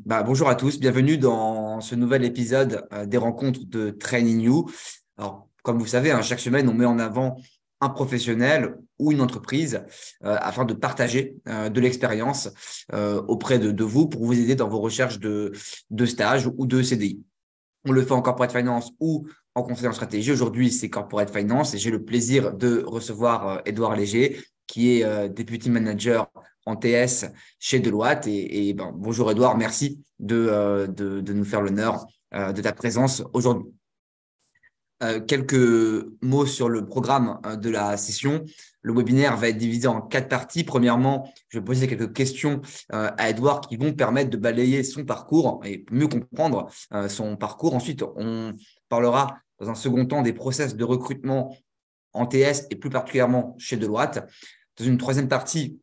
Bonjour à tous, bienvenue dans ce nouvel épisode des rencontres de Training You. Alors, comme vous savez, chaque semaine, on met en avant un professionnel ou une entreprise afin de partager de l'expérience auprès de vous pour vous aider dans vos recherches de stage ou de CDI. On le fait en corporate finance ou en conseil en stratégie. Aujourd'hui, c'est corporate finance et j'ai le plaisir de recevoir Édouard Léger, qui est deputy manager en TS chez Deloitte. Bonjour Édouard, merci de nous faire l'honneur de ta présence aujourd'hui. Quelques mots sur le programme de la session. Le webinaire va être divisé en 4 parties. Premièrement, je vais poser quelques questions à Edouard qui vont permettre de balayer son parcours et mieux comprendre son parcours. Ensuite, on parlera dans un second temps des process de recrutement en TS et plus particulièrement chez Deloitte. Dans une troisième partie,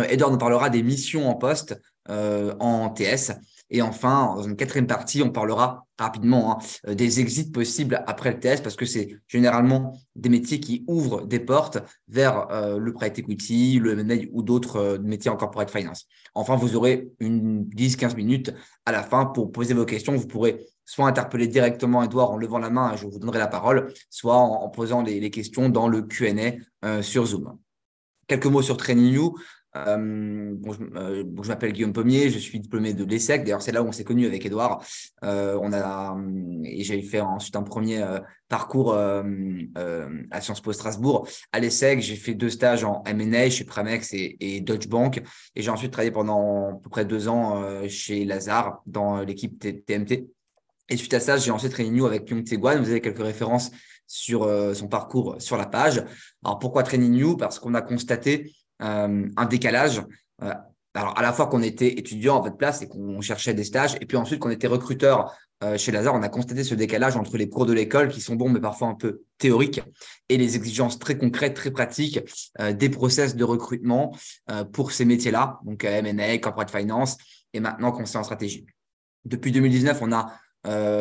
Edouard nous parlera des missions en poste en TS. Et enfin, dans une quatrième partie, on parlera rapidement des exits possibles après le TS parce que c'est généralement des métiers qui ouvrent des portes vers le private equity, le M&A ou d'autres métiers en corporate finance. Enfin, vous aurez une 10-15 minutes à la fin pour poser vos questions. Vous pourrez soit interpeller directement Edouard en levant la main, je vous donnerai la parole, soit en posant les questions dans le Q&A sur Zoom. Quelques mots sur Training You. Je m'appelle Guillaume Pommier, je suis diplômé de l'ESSEC. D'ailleurs, c'est là où on s'est connus avec Edouard. Et j'ai fait ensuite un premier parcours à Sciences Po Strasbourg. À l'ESSEC, j'ai fait 2 stages en M&A chez Pramex et Deutsche Bank. Et j'ai ensuite travaillé pendant à peu près 2 ans chez Lazare dans l'équipe TMT. Et suite à ça, j'ai lancé Training You avec Kyung Tae Gwan. Vous avez quelques références sur son parcours sur la page. Alors, pourquoi Training You? Parce qu'on a constaté un décalage. Euh, alors, à la fois qu'on était étudiant à votre place et qu'on cherchait des stages, et puis ensuite qu'on était recruteur chez Lazare, on a constaté ce décalage entre les cours de l'école qui sont bons, mais parfois un peu théoriques, et les exigences très concrètes, très pratiques des process de recrutement pour ces métiers-là, donc M&A, corporate finance, et maintenant conseil en stratégie. Depuis 2019, on a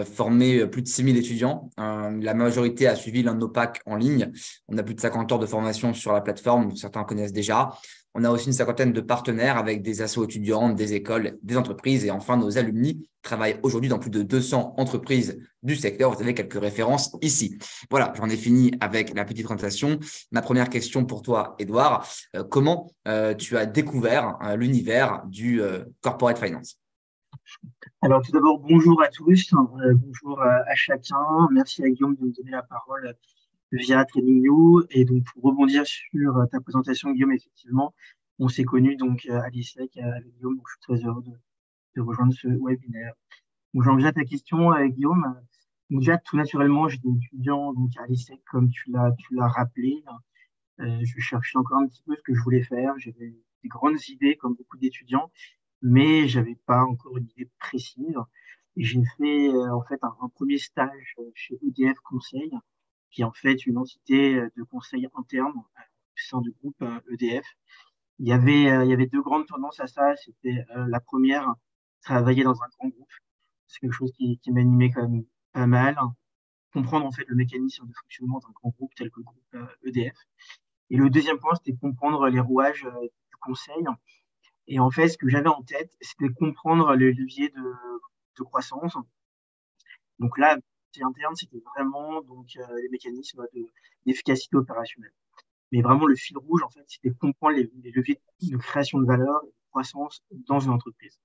formé plus de 6000 étudiants. La majorité a suivi l'un de nos packs en ligne. On a plus de 50 heures de formation sur la plateforme, certains connaissent déjà. On a aussi une cinquantaine de partenaires avec des assos étudiantes, des écoles, des entreprises. Et enfin, nos alumni travaillent aujourd'hui dans plus de 200 entreprises du secteur. Vous avez quelques références ici. Voilà, j'en ai fini avec la petite présentation. Ma première question pour toi, Edouard. Comment tu as découvert l'univers du corporate finance? Alors, tout d'abord, bonjour à tous, bonjour à chacun. Merci à Guillaume de me donner la parole via TradingView. Et donc, pour rebondir sur ta présentation, Guillaume, effectivement, on s'est connus donc à l'ISEC avec Guillaume. Donc, je suis très heureux de rejoindre ce webinaire. Donc, j'en viens à ta question, Guillaume. Donc, déjà, tout naturellement, j'étais étudiant donc, à l'ISEC, comme tu l'as rappelé. Je cherchais encore un petit peu ce que je voulais faire. J'avais des grandes idées, comme beaucoup d'étudiants, mais j'avais pas encore une idée précise. Et j'ai fait en fait un premier stage chez EDF Conseil, qui est en fait une entité de conseil interne au sein du groupe EDF. Il y avait deux grandes tendances à ça. C'était la première, travailler dans un grand groupe. C'est quelque chose qui m'animait quand même pas mal. Comprendre en fait le mécanisme de fonctionnement d'un grand groupe tel que le groupe EDF. Et le deuxième point, c'était comprendre les rouages du conseil. Et en fait, ce que j'avais en tête, c'était comprendre les leviers de croissance. Donc là, c'est interne, c'était vraiment donc les mécanismes d'efficacité opérationnelle. Mais vraiment, le fil rouge, en fait, c'était comprendre les leviers de création de valeur et de croissance dans une entreprise.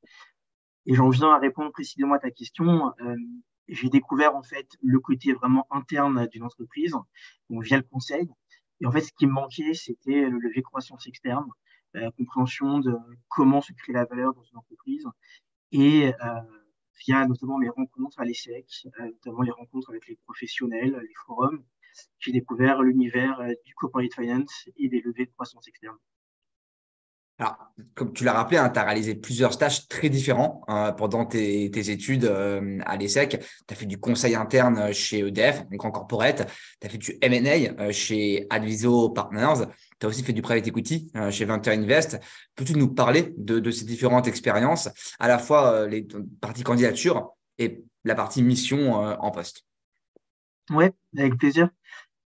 Et j'en viens à répondre précisément à ta question. J'ai découvert en fait le côté vraiment interne d'une entreprise, donc via le conseil. Et en fait, ce qui me manquait, c'était le levier croissance externe, compréhension de comment se crée la valeur dans une entreprise et via notamment mes rencontres à l'ESSEC, notamment les rencontres avec les professionnels, les forums, j'ai découvert l'univers du corporate finance et des leviers de croissance externe. Alors, comme tu l'as rappelé, tu as réalisé plusieurs stages très différents pendant tes études à l'ESSEC. Tu as fait du conseil interne chez EDF, donc en corporate. Tu as fait du M&A chez Adviso Partners. Tu as aussi fait du private equity chez Venture Invest. Peux-tu nous parler de ces différentes expériences, à la fois les parties candidature et la partie mission en poste? Ouais, avec plaisir.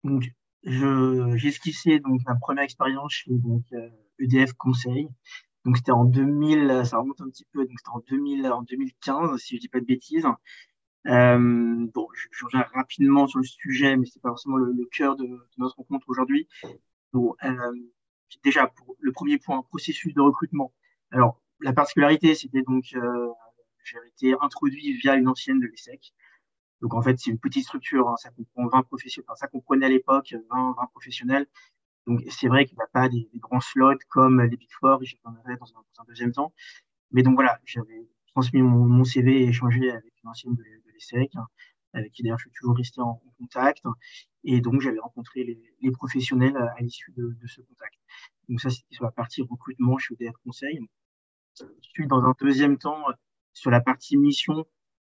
Donc, j'ai esquissé donc ma première expérience chez donc, EDF Conseil. Donc, c'était en 2000, ça remonte un petit peu, donc c'était en 2015, si je dis pas de bêtises. Bon, je reviens rapidement sur le sujet, mais c'est pas forcément le cœur de notre rencontre aujourd'hui. Bon, déjà, pour le premier point, processus de recrutement. Alors, la particularité, c'était donc, j'avais été introduit via une ancienne de l'ESSEC. Donc, en fait, c'est une petite structure, hein, ça comprend 20 professionnels, enfin, ça comprenait à l'époque 20 professionnels. Donc, c'est vrai qu'il n'y a pas des grands slots comme les Big Four, et j'y reviendrai dans un deuxième temps. Mais donc, voilà, j'avais transmis mon CV et échangé avec une ancienne de l'ESSEC, hein, avec qui d'ailleurs je suis toujours resté en contact. Et donc, j'avais rencontré les professionnels à l'issue de ce contact. Donc, ça, c'était sur la partie recrutement chez EDF Conseil. Ensuite, dans un deuxième temps, sur la partie mission,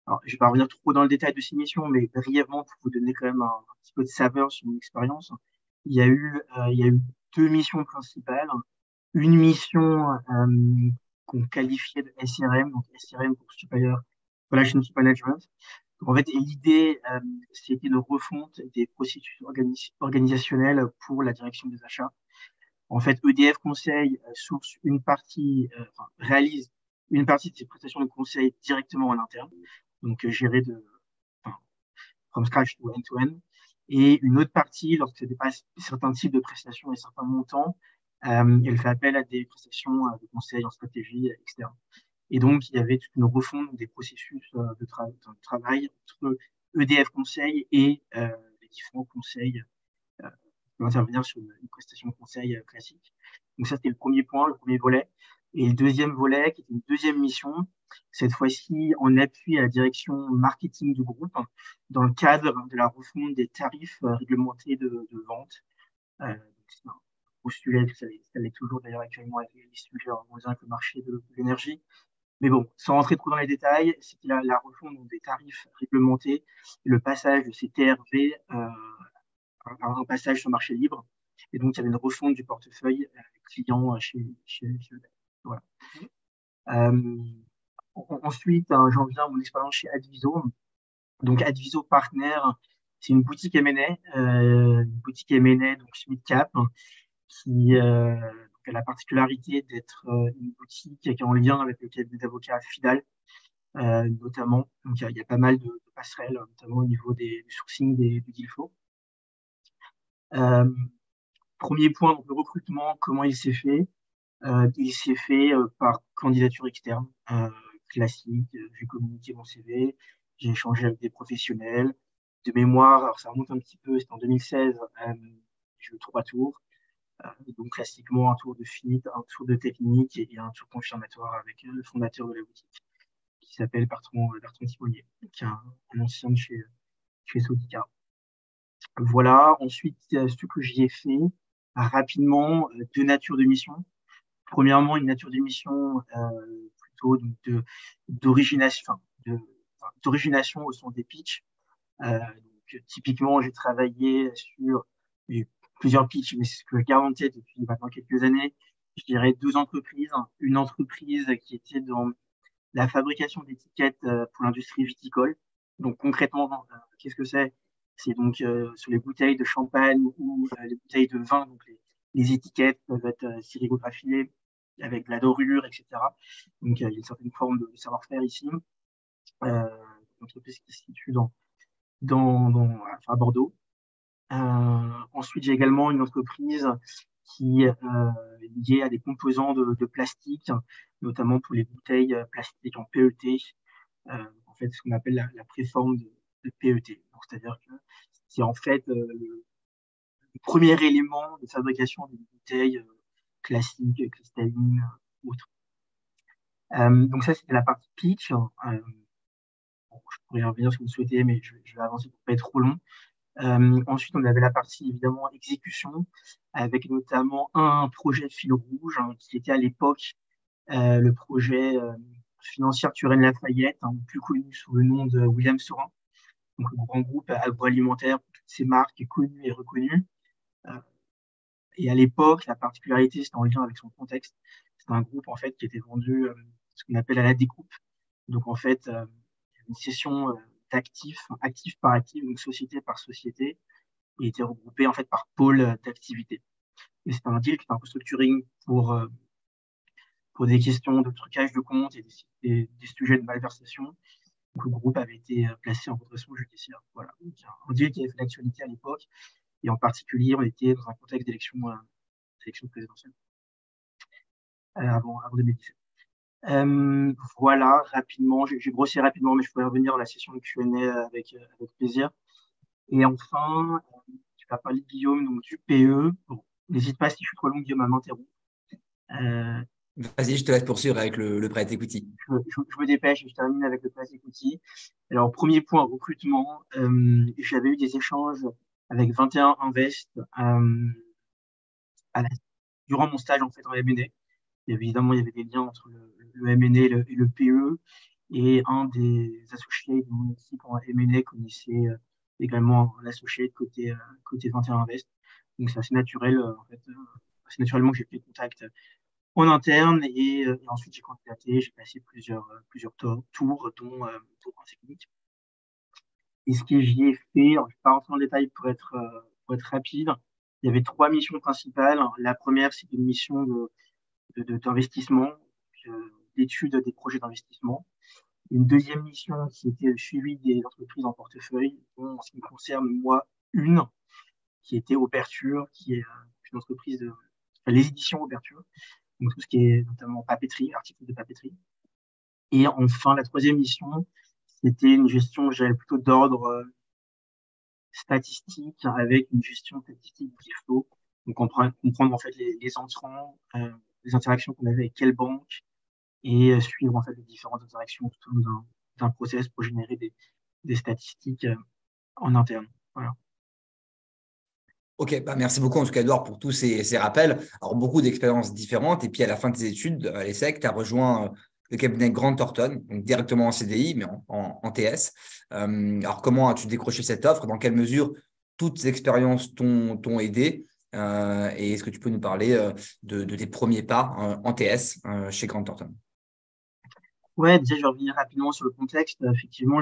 alors, je vais pas revenir trop dans le détail de ces missions, mais brièvement, pour vous donner quand même un petit peu de saveur sur mon expérience, il y a eu deux missions principales. Une mission qu'on qualifiait de SRM, donc SRM pour Superior Relationship Management. Donc, en fait, l'idée, c'était de refonte des processus organisationnels pour la direction des achats. En fait, EDF Conseil source une partie, enfin, réalise une partie de ses prestations de conseil directement en interne, donc gérée enfin, from scratch to end-to-end. Et une autre partie, lorsque dépasse certains types de prestations et certains montants, elle fait appel à des prestations de conseil en stratégie, etc. Et donc, il y avait toute une refonte des processus de travail entre EDF Conseil et les différents conseils intervenir sur une prestation de conseil classique. Donc ça, c'était le premier point, le premier volet. Et le deuxième volet, qui était une deuxième mission, cette fois-ci en appui à la direction marketing du groupe, dans le cadre de la refonte des tarifs réglementés de vente. C'est un gros sujet, ça l'est toujours d'ailleurs actuellement avec les sujets en lien avec le marché de l'énergie. Mais bon, sans rentrer trop dans les détails, c'était la refonte donc, des tarifs réglementés et le passage de ces TRV un passage sur le marché libre. Et donc, il y avait une refonte du portefeuille client chez Udemy. Voilà. Euh, Ensuite, j'en viens à mon expérience chez Adviso. Donc, Adviso Partner, c'est une boutique M&A, donc mid cap, qui a la particularité d'être une boutique qui est en lien avec le cabinet d'avocats Fidal, notamment. Donc, il y a pas mal de passerelles, notamment au niveau du sourcing des deal flow. Premier point, donc le recrutement, comment il s'est fait? Il s'est fait par candidature externe, classique. J'ai communiqué mon CV, j'ai échangé avec des professionnels. De mémoire, alors ça remonte un petit peu, c'était en 2016, j'ai eu 3 tours. Donc classiquement, un tour de fit, un tour de technique et un tour confirmatoire avec le fondateur de la boutique, qui s'appelle Bertrand Timonier, qui est un ancien de chez Sodica. Voilà, ensuite, ce que j'y ai fait, rapidement, deux natures de mission. Premièrement, une nature d'émission plutôt d'origination, d'origination au sens des pitchs. Donc, typiquement, j'ai travaillé sur plusieurs pitchs, mais c'est ce que je garde en tête depuis maintenant quelques années. Je dirais deux entreprises. Une entreprise qui était dans la fabrication d'étiquettes pour l'industrie viticole. Donc, concrètement, qu'est-ce que c'est? C'est donc sur les bouteilles de champagne ou les bouteilles de vin, donc les étiquettes peuvent être sérigraphiées avec de la dorure, etc. Donc, il y a une certaine forme de savoir-faire ici. Une entreprise qui se situe à Bordeaux. Ensuite, j'ai également une entreprise qui est liée à des composants de plastique, notamment pour les bouteilles plastiques en PET, en fait ce qu'on appelle la préforme de PET. C'est-à-dire que c'est en fait le premier élément de fabrication d'une bouteille classique, cristalline, autre. Donc ça, c'était la partie pitch. Bon, je pourrais y revenir si vous le souhaitez, mais je vais avancer pour pas être trop long. Ensuite, on avait la partie évidemment exécution, avec notamment un projet fil rouge qui était à l'époque le projet financier Turenne Lafayette, plus connu sous le nom de William Saurin, donc le grand groupe agroalimentaire pour toutes ses marques connues et reconnues. Euh, et à l'époque, la particularité, c'était en lien avec son contexte. C'était un groupe en fait qui était vendu ce qu'on appelle à la découpe. Donc en fait, une session d'actifs, actif par actif, donc société par société, et était regroupé en fait par pôle d'activité. Et c'était un deal qui était un restructuring pour des questions de trucage de compte et des sujets de malversation. Donc, le groupe avait été placé en redressement judiciaire. Voilà. Donc, un deal qui avait fait l'actualité à l'époque. Et en particulier, on était dans un contexte d'élection présidentielle avant 2017. Voilà, rapidement, j'ai brossé rapidement, mais je pourrais revenir dans la session de Q&A avec plaisir. Et enfin, tu vas parler, Guillaume, donc, du PE. Bon, n'hésite pas, si je suis trop long, Guillaume, à m'interrompre. Euh, Vas-y, je te laisse poursuivre avec le prêt equity. je me dépêche et je termine avec le private equity. Alors, premier point, recrutement. J'avais eu des échanges avec 21 Invest durant mon stage en fait en M&A. Évidemment, il y avait des liens entre le M&A et le PE. Et un des associés de mon équipe en M&A connaissait également l'associé côté 21 Invest. Donc, c'est assez naturel, en fait, assez naturellement que j'ai pris contact en interne et ensuite j'ai candidaté, j'ai passé plusieurs tours, dont un technique. Et ce que j'y ai fait, alors, je ne vais pas rentrer en détail pour être rapide, il y avait trois missions principales. La première, c'était une mission d'investissement, d'étude des projets d'investissement. Une deuxième mission qui était le suivi des entreprises en portefeuille, dont en ce qui me concerne, moi, une, qui était Ouverture, qui est une entreprise les éditions Ouverture, donc tout ce qui est notamment papeterie, articles de papeterie. Et enfin, la troisième mission, c'était une gestion, je dirais, plutôt d'ordre statistique, avec une gestion statistique du flow. Donc, comprendre en fait les entrants, les interactions qu'on avait avec quelle banque, et suivre en fait les différentes interactions tout au long d'un process pour générer des statistiques en interne. Voilà. Ok, bah merci beaucoup en tout cas, Edouard, pour tous ces rappels. Alors, beaucoup d'expériences différentes. Et puis, à la fin de tes études à l'ESSEC, tu as rejoint le cabinet Grant Thornton, donc directement en CDI, mais en TS. Alors, comment as-tu décroché cette offre? Dans quelle mesure toutes ces expériences t'ont aidé? Et est-ce que tu peux nous parler de tes premiers pas en TS chez Grant Thornton? Ouais, déjà, je vais revenir rapidement sur le contexte. Effectivement,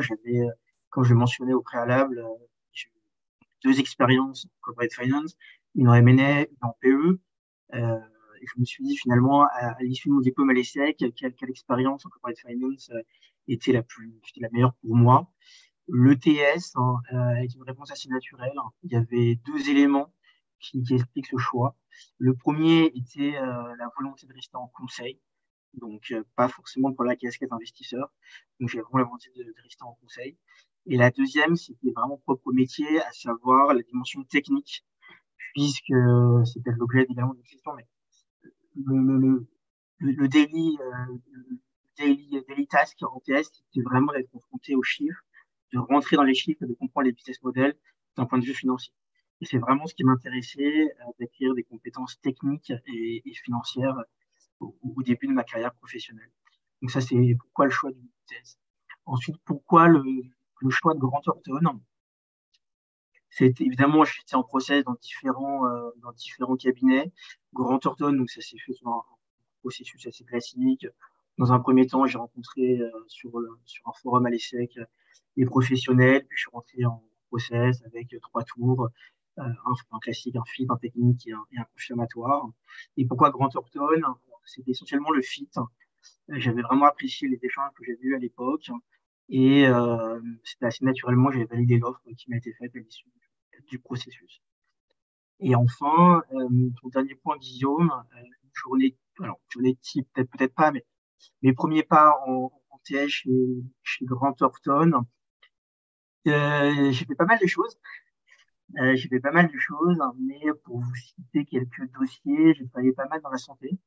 comme je le mentionnais au préalable, j'ai eu deux expériences en corporate finance, une en M&A, une en PE. Et je me suis dit finalement, à l'issue de mon diplôme à l'ESSEC, quelle expérience en corporate finance était la meilleure pour moi. L'ETS est une réponse assez naturelle. Il y avait deux éléments qui expliquent ce choix. Le premier était la volonté de rester en conseil, donc pas forcément pour la casquette investisseur. Donc j'ai vraiment la volonté de rester en conseil. Et la deuxième, c'était vraiment propre au métier, à savoir la dimension technique, puisque c'est peut-être l'objet évidemment de question, mais le, le, le daily task en TS, c'est vraiment d'être confronté aux chiffres, de rentrer dans les chiffres et de comprendre les business models d'un point de vue financier. Et c'est vraiment ce qui m'intéressait, d'acquérir des compétences techniques et financières au début de ma carrière professionnelle. Donc ça, c'est pourquoi le choix du TS. Ensuite, pourquoi le choix de Grant Thornton? C'est évidemment, j'étais en process dans différents cabinets. Grant Thornton, donc ça s'est fait sur un processus assez classique. Dans un premier temps, j'ai rencontré sur un forum à l'ESSEC les professionnels, puis je suis rentré en process avec trois tours, un classique, un fit, un technique et un confirmatoire. Et pourquoi Grant Thornton? C'était essentiellement le fit. J'avais vraiment apprécié les échanges que j'avais eus à l'époque. Et c'était assez naturellement, j'avais validé l'offre qui m'a été faite à l'issue du processus. Et enfin, ton dernier point, Guillaume, journée type, peut-être pas, mais mes premiers pas en TH chez Grant Thornton, j'ai fait pas mal de choses. Mais pour vous citer quelques dossiers, j'ai travaillé pas mal dans la santé.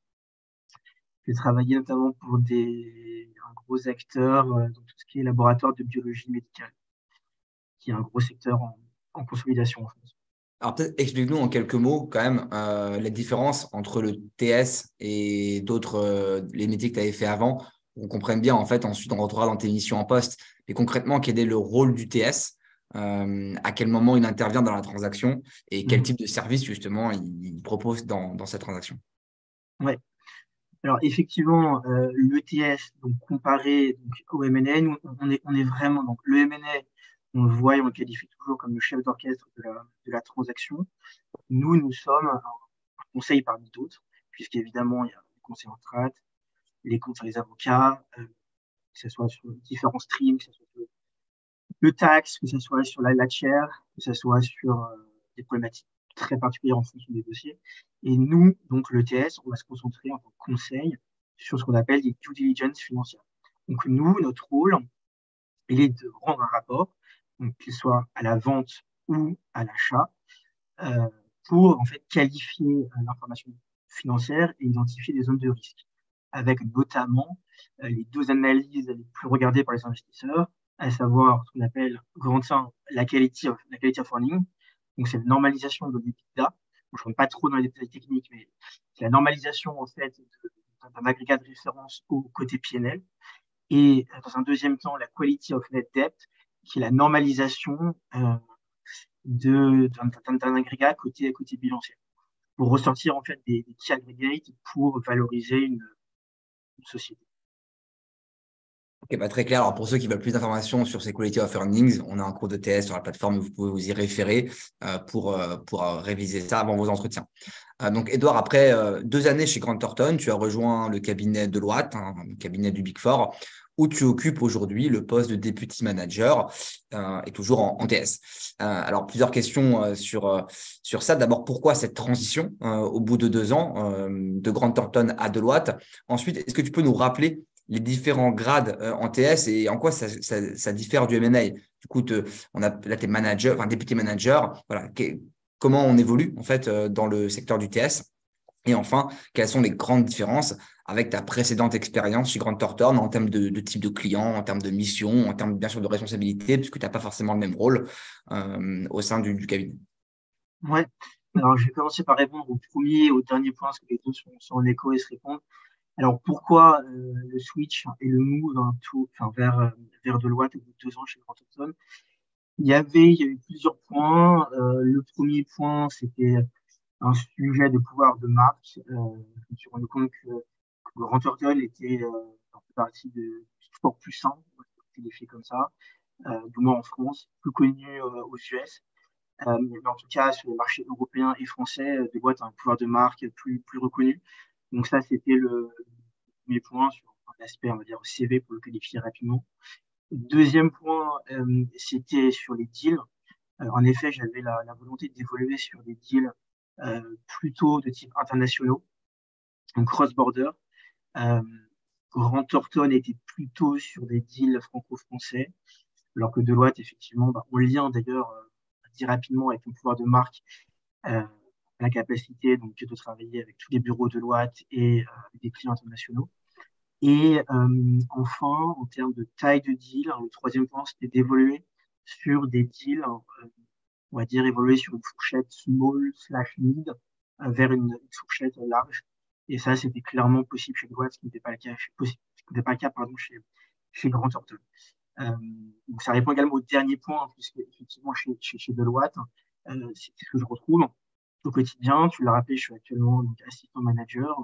J'ai travaillé notamment pour un gros acteur dans tout ce qui est laboratoire de biologie médicale, qui est un gros secteur en consolidation en France. Alors, peut-être explique-nous en quelques mots quand même la différence entre le TS et d'autres, les métiers que tu avais fait avant. On comprenne bien, en fait, ensuite on rentrera dans tes missions en poste. Mais concrètement, quel est le rôle du TS? À quel moment il intervient dans la transaction et quel type de service, justement, il propose dans cette transaction? Ouais. Alors effectivement, l'ETS, donc comparé donc, au M&A, nous, on est vraiment, donc le M&A, on le voit et on le qualifie toujours comme le chef d'orchestre de la transaction. Nous sommes un conseil parmi d'autres, puisqu'évidemment, il y a le conseil en strat, les comptes sur les avocats, que ce soit sur différents streams, que ce soit sur le tax, que ce soit sur la chair, que ce soit sur des problématiques très particulières en fonction des dossiers. Et nous, donc le TS, on va se concentrer en tant que conseil sur ce qu'on appelle des due diligence financières. Donc nous, notre rôle, il est de rendre un rapport, donc qu'il soit à la vente ou à l'achat, euh, pour en fait qualifier l'information financière et identifier des zones de risque, avec notamment les deux analyses les plus regardées par les investisseurs, à savoir ce qu'on appelle grand 1, la quality of earning. Donc c'est la normalisation de l'EBITDA. Je ne rentre pas trop dans les détails techniques, mais c'est la normalisation en fait d'un agrégat de référence au côté PNL. Et dans un deuxième temps, la quality of net debt, qui est la normalisation d'un agrégat côté bilanciel, pour ressortir en fait des key aggregates pour valoriser une société. Ok, bah, très clair. Alors, pour ceux qui veulent plus d'informations sur ces Quality of Earnings, on a un cours de TS sur la plateforme, vous pouvez vous y référer pour réviser ça avant vos entretiens. Donc, Edouard, après 2 années chez Grant Thornton, tu as rejoint le cabinet Deloitte, le cabinet du Big Four, où tu occupes aujourd'hui le poste de Deputy Manager et toujours en TS. Alors, plusieurs questions sur ça. D'abord, pourquoi cette transition au bout de 2 ans de Grant Thornton à Deloitte? Ensuite, est-ce que tu peux nous rappeler les différents grades en TS et en quoi ça diffère du M&A? Du coup, là, tu es manager, enfin, député manager. Voilà. Comment on évolue en fait dans le secteur du TS? Et enfin, quelles sont les grandes différences avec ta précédente expérience chez Grant Thornton en termes de type de client, en termes de mission, en termes bien sûr de responsabilité, puisque tu n'as pas forcément le même rôle au sein du cabinet. Ouais. Alors, je vais commencer par répondre au premier et au dernier point, parce que les deux sont en écho et se répondent. Alors, pourquoi le switch et le move vers Deloitte au bout de 2 ans chez Grant Thornton? Il y a eu plusieurs points. Le premier point, c'était un sujet de pouvoir de marque. Je me suis rendu compte que Grand Turtle était en fait partie de sport plus sain, on va qualifier comme ça, du moins en France, plus connu aux US. Mais en tout cas, sur les marchés européens et français, Deloitte a un pouvoir de marque plus reconnu. Donc ça, c'était le premier point sur l'aspect, on va dire, CV pour le qualifier rapidement. Deuxième point, c'était sur les deals. En effet, j'avais la volonté d'évoluer sur des deals plutôt de type internationaux, donc cross-border. Euh, Grand Thornton était plutôt sur des deals franco-français, alors que Deloitte, effectivement, en lien d'ailleurs, dit rapidement avec le pouvoir de marque, la capacité donc de travailler avec tous les bureaux de Deloitte et des clients internationaux. Et enfin, en termes de taille de deal, le troisième point, c'était d'évoluer sur des deals, on va dire évoluer sur une fourchette small slash mid vers une fourchette large. Et ça, c'était clairement possible chez Deloitte, ce qui n'était pas le cas, ce qui n'était pas le cas pardon, chez Grant Thornton. Donc ça répond également au dernier point, hein, puisque effectivement chez Deloitte, c'est ce que je retrouve au quotidien. Tu l'as rappelé, je suis actuellement donc, assistant manager,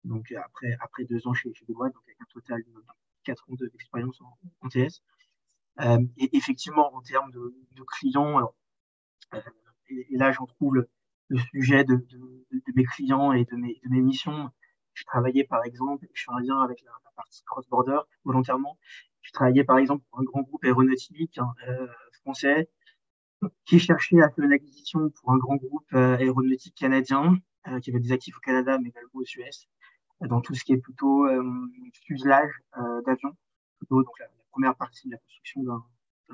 donc après 2 ans chez Deloitte, donc avec un total de 4 ans d'expérience en TS. Et effectivement, en termes de clients, alors, euh, et là, j'en trouve le sujet de mes clients et de mes missions. Je travaillais, par exemple, je suis en lien avec la partie cross-border volontairement. Je travaillais, par exemple, pour un grand groupe aéronautique français qui cherchait à faire une acquisition pour un grand groupe aéronautique canadien qui avait des actifs au Canada, mais également aux US, dans tout ce qui est plutôt fuselage d'avions, plutôt donc la première partie de la construction d'un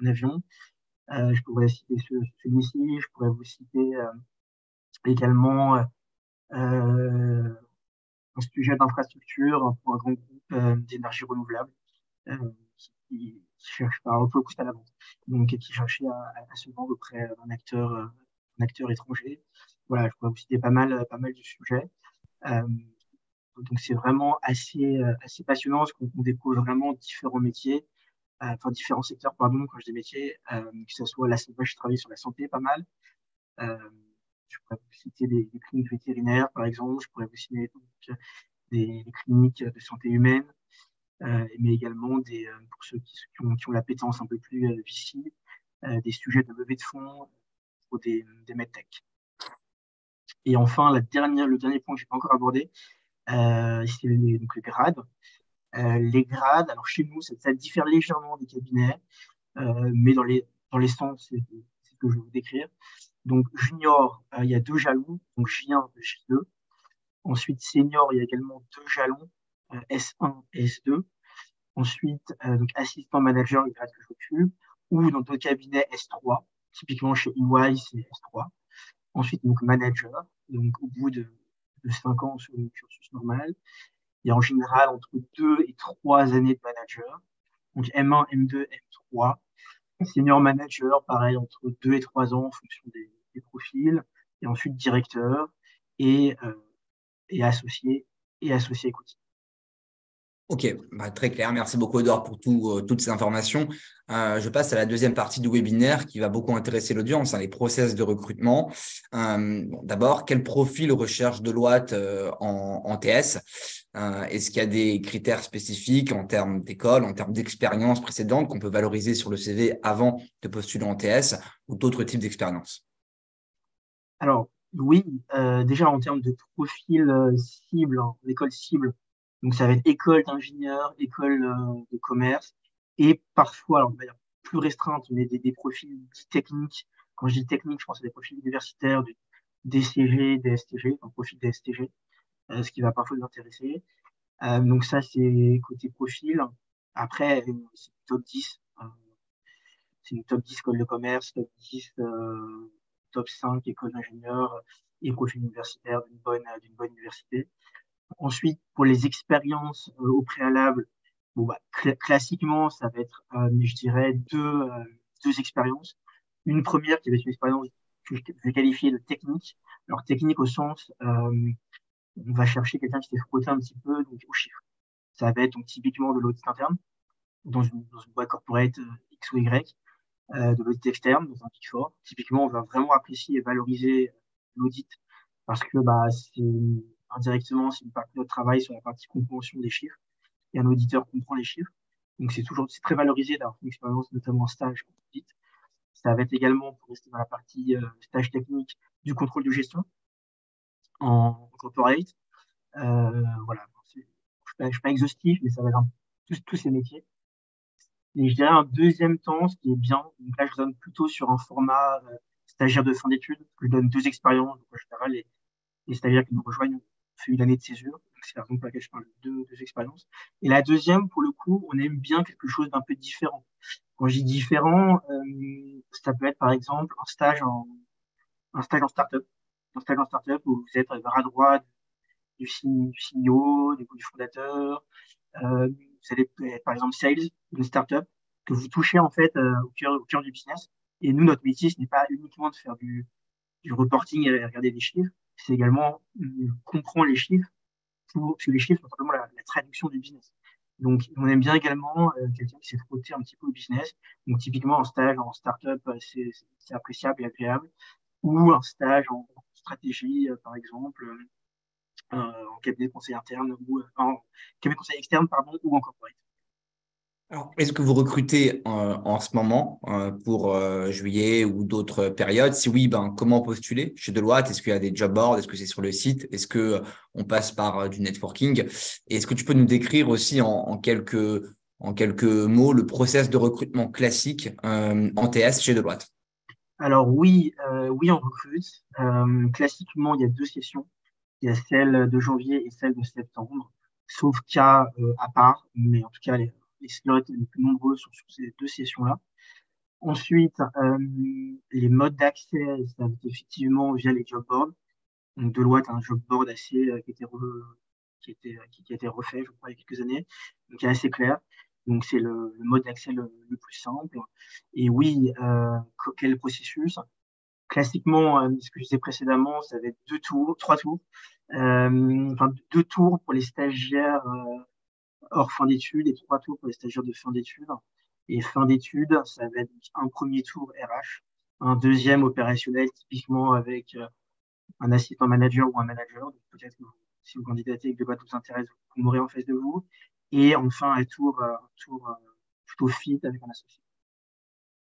avion. Je pourrais citer celui-ci, je pourrais vous citer également un sujet d'infrastructure pour un grand groupe d'énergie renouvelable qui cherche pas au focus à la vente, donc qui cherchait à se vendre auprès d'un acteur étranger. Voilà, je pourrais vous citer pas mal du sujet. Euh, donc c'est vraiment assez passionnant parce qu'on découvre vraiment différents métiers, enfin différents secteurs, pardon, quand je dis métiers, que ce soit moi je travaille sur la santé pas mal. Euh, je pourrais vous citer des cliniques vétérinaires, par exemple. Je pourrais vous citer donc, des cliniques de santé humaine, mais également pour ceux qui ont l'appétence un peu plus VC, des sujets de levée de fonds pour des medtech. Et enfin, le dernier point que je n'ai pas encore abordé, c'est donc le grade. Les grades, alors chez nous, ça diffère légèrement des cabinets, mais dans les sens, c'est ce que je vais vous décrire. Donc, junior, il y a 2 jalons, donc J1 et J2. Ensuite, senior, il y a également 2 jalons, S1 et S2. Ensuite, donc assistant manager, le grade que j'occupe, ou dans d'autres cabinets S3. Typiquement chez EY, c'est S3. Ensuite, donc manager, donc au bout de 5 ans sur le cursus normal. Il y a en général entre 2 et 3 années de manager. Donc M1, M2, M3. Senior manager, pareil, entre 2 et 3 ans en fonction des profils. Et ensuite directeur et, euh, et associé et associé écoutier. Ok, très clair. Merci beaucoup, Edouard, pour toutes ces informations. Je passe à la deuxième partie du webinaire qui va beaucoup intéresser l'audience, les process de recrutement. D'abord, quel profil recherche Deloitte en TS? Est-ce qu'il y a des critères spécifiques en termes d'école, en termes d'expérience précédente qu'on peut valoriser sur le CV avant de postuler en TS ou d'autres types d'expériences? Alors, oui, déjà en termes de profil cible, hein, l'école cible, donc ça va être école d'ingénieur, école de commerce, et parfois, alors de manière plus restreinte, mais des profils dits techniques. Quand je dis technique, je pense à des profils universitaires, du DCG, DSTG, un profil DSTG, ce qui va parfois nous intéresser. Donc ça, c'est côté profil. Après, c'est top 10. C'est une top 10 école de commerce, top 10, top 5 école d'ingénieur et profil universitaire d'une bonne université. Ensuite, pour les expériences au préalable, bon, bah, classiquement, ça va être, je dirais, deux expériences. Une première qui va être une expérience que je vais qualifier de technique. Alors, technique au sens, on va chercher quelqu'un qui s'est frotté un petit peu donc, aux chiffres. Ça va être donc typiquement de l'audit interne dans une boîte corporate X ou Y, de l'audit externe dans un Big Four. Typiquement, on va vraiment apprécier et valoriser l'audit parce que bah, indirectement, c'est une partie de notre travail sur la partie compréhension des chiffres et un auditeur comprend les chiffres. Donc, c'est très valorisé d'avoir une expérience, notamment en stage en audit. Ça va être également, pour rester dans la partie stage technique, du contrôle de gestion en corporate. Voilà. Je suis pas exhaustif, mais ça va être tous ces métiers. Et je dirais un deuxième temps, ce qui est bien, donc là je donne plutôt sur un format stagiaire de fin d'études, je donne 2 expériences, donc en général les stagiaires qui nous rejoignent ont fait une année de césure, donc c'est la raison pour laquelle je parle de 2 expériences. Et la deuxième, pour le coup, on aime bien quelque chose d'un peu différent. Quand je dis différent, ça peut être par exemple un stage en start-up, un stage en start-up où vous êtes bras droit du CEO, du fondateur, vous allez être par exemple sales d'une startup que vous touchez en fait au cœur du business. Et nous, notre métier, ce n'est pas uniquement de faire du reporting et regarder des chiffres, c'est également comprendre les chiffres, parce que les chiffres sont simplement la traduction du business. Donc, on aime bien également quelqu'un qui s'est frotté un petit peu au business. Donc, typiquement, un stage en startup, c'est appréciable et agréable. Ou un stage en stratégie, par exemple, en cabinet de conseil interne ou en cabinet de conseil externe, pardon, ou en corporate. Alors, est-ce que vous recrutez en ce moment pour juillet ou d'autres périodes? Si oui, comment postuler chez Deloitte? Est-ce qu'il y a des job boards? Est-ce que c'est sur le site? Est-ce que on passe par du networking? Et est-ce que tu peux nous décrire aussi en quelques mots le process de recrutement classique en TS chez Deloitte? Alors oui, oui, on recrute. Classiquement, il y a 2 sessions. Il y a celle de janvier et celle de septembre, sauf cas à part, mais en tout cas, les slots les plus nombreux sont sur ces 2 sessions-là. Ensuite, les modes d'accès, ça va être effectivement via les job boards. Donc, Deloitte a un job board assez, qui a été refait, je crois, il y a quelques années, donc qui est assez clair. Donc, c'est le mode d'accès le plus simple. Et oui, quel est le processus? Classiquement, ce que je disais précédemment, ça va être 2 tours, 3 tours. Enfin, 2 tours pour les stagiaires hors fin d'études et 3 tours pour les stagiaires de fin d'études. Et fin d'études, ça va être un premier tour RH, un deuxième opérationnel, typiquement avec un assistant manager ou un manager. Donc peut-être que si vous candidatez et que le bateau vous intéresse, vous m'aurez en face de vous. Et enfin, un tour plutôt fit avec un associé.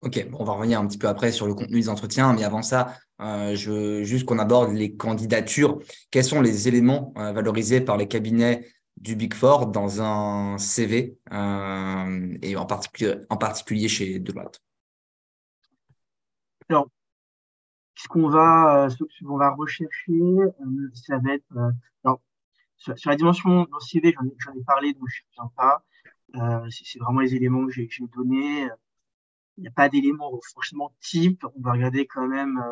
Ok, on va revenir un petit peu après sur le contenu des entretiens, mais avant ça, je veux juste qu'on aborde les candidatures. Quels sont les éléments valorisés par les cabinets du Big Four dans un CV et en particulier chez Deloitte? Alors, ce qu'on va rechercher, ça va être, alors, sur la dimension dans le CV, j'en ai parlé, donc je ne reviens pas. C'est vraiment les éléments que j'ai donnés. Il n'y a pas d'éléments franchement type. On va regarder quand même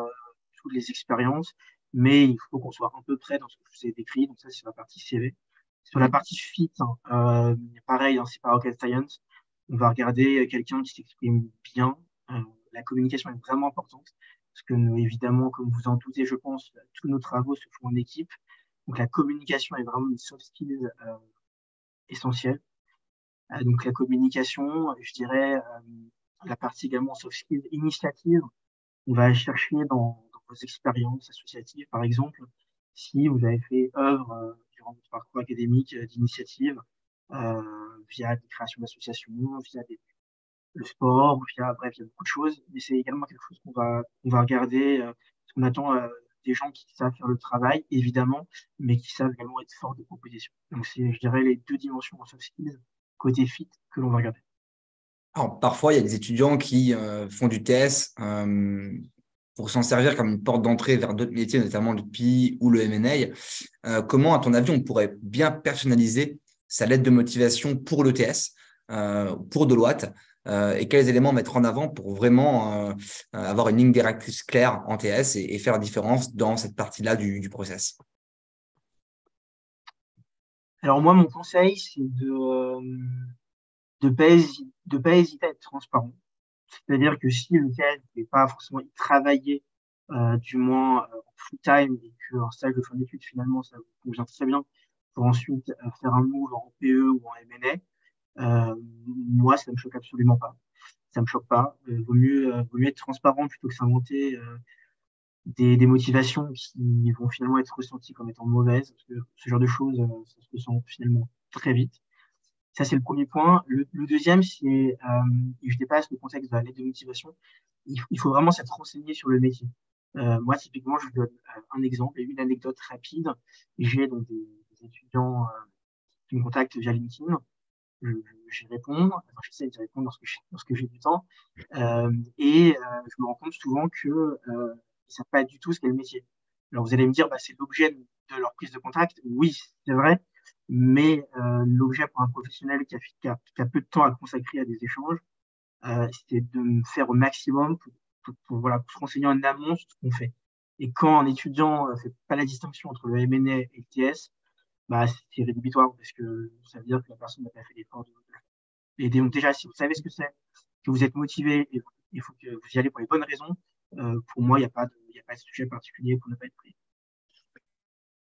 toutes les expériences, mais il faut qu'on soit un peu près dans ce que je vous ai décrit. Donc ça, c'est la partie CV. Sur la Mm. partie fit, pareil, hein, c'est pas rocket science. On va regarder quelqu'un qui s'exprime bien. Euh, la communication est vraiment importante parce que nous, évidemment, comme vous en doutez, je pense, tous nos travaux se font en équipe. Donc la communication est vraiment une soft skill essentielle. Donc la communication, je dirais, la partie également soft skills initiative. On va chercher dans vos expériences associatives, par exemple, si vous avez fait œuvre durant votre parcours académique d'initiative via des créations d'associations, le sport, bref, il y a beaucoup de choses, mais c'est également quelque chose qu'on va regarder, parce qu'on attend des gens qui savent faire le travail, évidemment, mais qui savent également être forts de proposition. Donc, c'est, je dirais, les deux dimensions en soft skills, côté fit, que l'on va regarder. Alors, parfois, il y a des étudiants qui font du TS pour s'en servir comme une porte d'entrée vers d'autres métiers, notamment le PI ou le M&A. Comment, à ton avis, on pourrait bien personnaliser sa lettre de motivation pour l'ETS, pour Deloitte, et quels éléments mettre en avant pour vraiment avoir une ligne directrice claire en TS et faire la différence dans cette partie-là du process? Alors, moi, mon conseil, c'est de pas hésiter à être transparent. C'est-à-dire que si le cas n'est pas forcément y travailler, du moins en full-time, et qu'un stage de fin d'études, finalement, ça vous convient très bien pour ensuite faire un move en PE ou en M&A, moi, ça me choque absolument pas. Ça me choque pas. Vaut mieux être transparent plutôt que s'inventer des motivations qui vont finalement être ressenties comme étant mauvaises. Parce que ce genre de choses, ça se ressent finalement très vite. Ça, c'est le premier point. Le deuxième, c'est, et je dépasse le contexte de la lettre de motivation, il faut vraiment s'être renseigné sur le métier. Moi, typiquement, je vous donne un exemple et une anecdote rapide. J'ai donc des étudiants qui me contactent via LinkedIn. Je, J'y réponds, enfin, j'essaie d'y répondre lorsque j'ai du temps. Je me rends compte souvent que ils savent pas du tout ce qu'est le métier. Alors vous allez me dire, bah, c'est l'objet de leur prise de contact. Oui, c'est vrai, mais l'objet pour un professionnel qui a peu de temps à consacrer à des échanges, c'est de me faire au maximum voilà, pour se renseigner en amont sur ce qu'on fait. Et quand un étudiant fait pas la distinction entre le M&A et le TS, bah, c'est rédhibitoire parce que ça veut dire que la personne n'a pas fait l'effort de le faire. Et donc déjà, si vous savez ce que c'est, que vous êtes motivé et il faut que vous y allez pour les bonnes raisons, pour moi, il y a pas de sujet particulier pour ne pas être pris.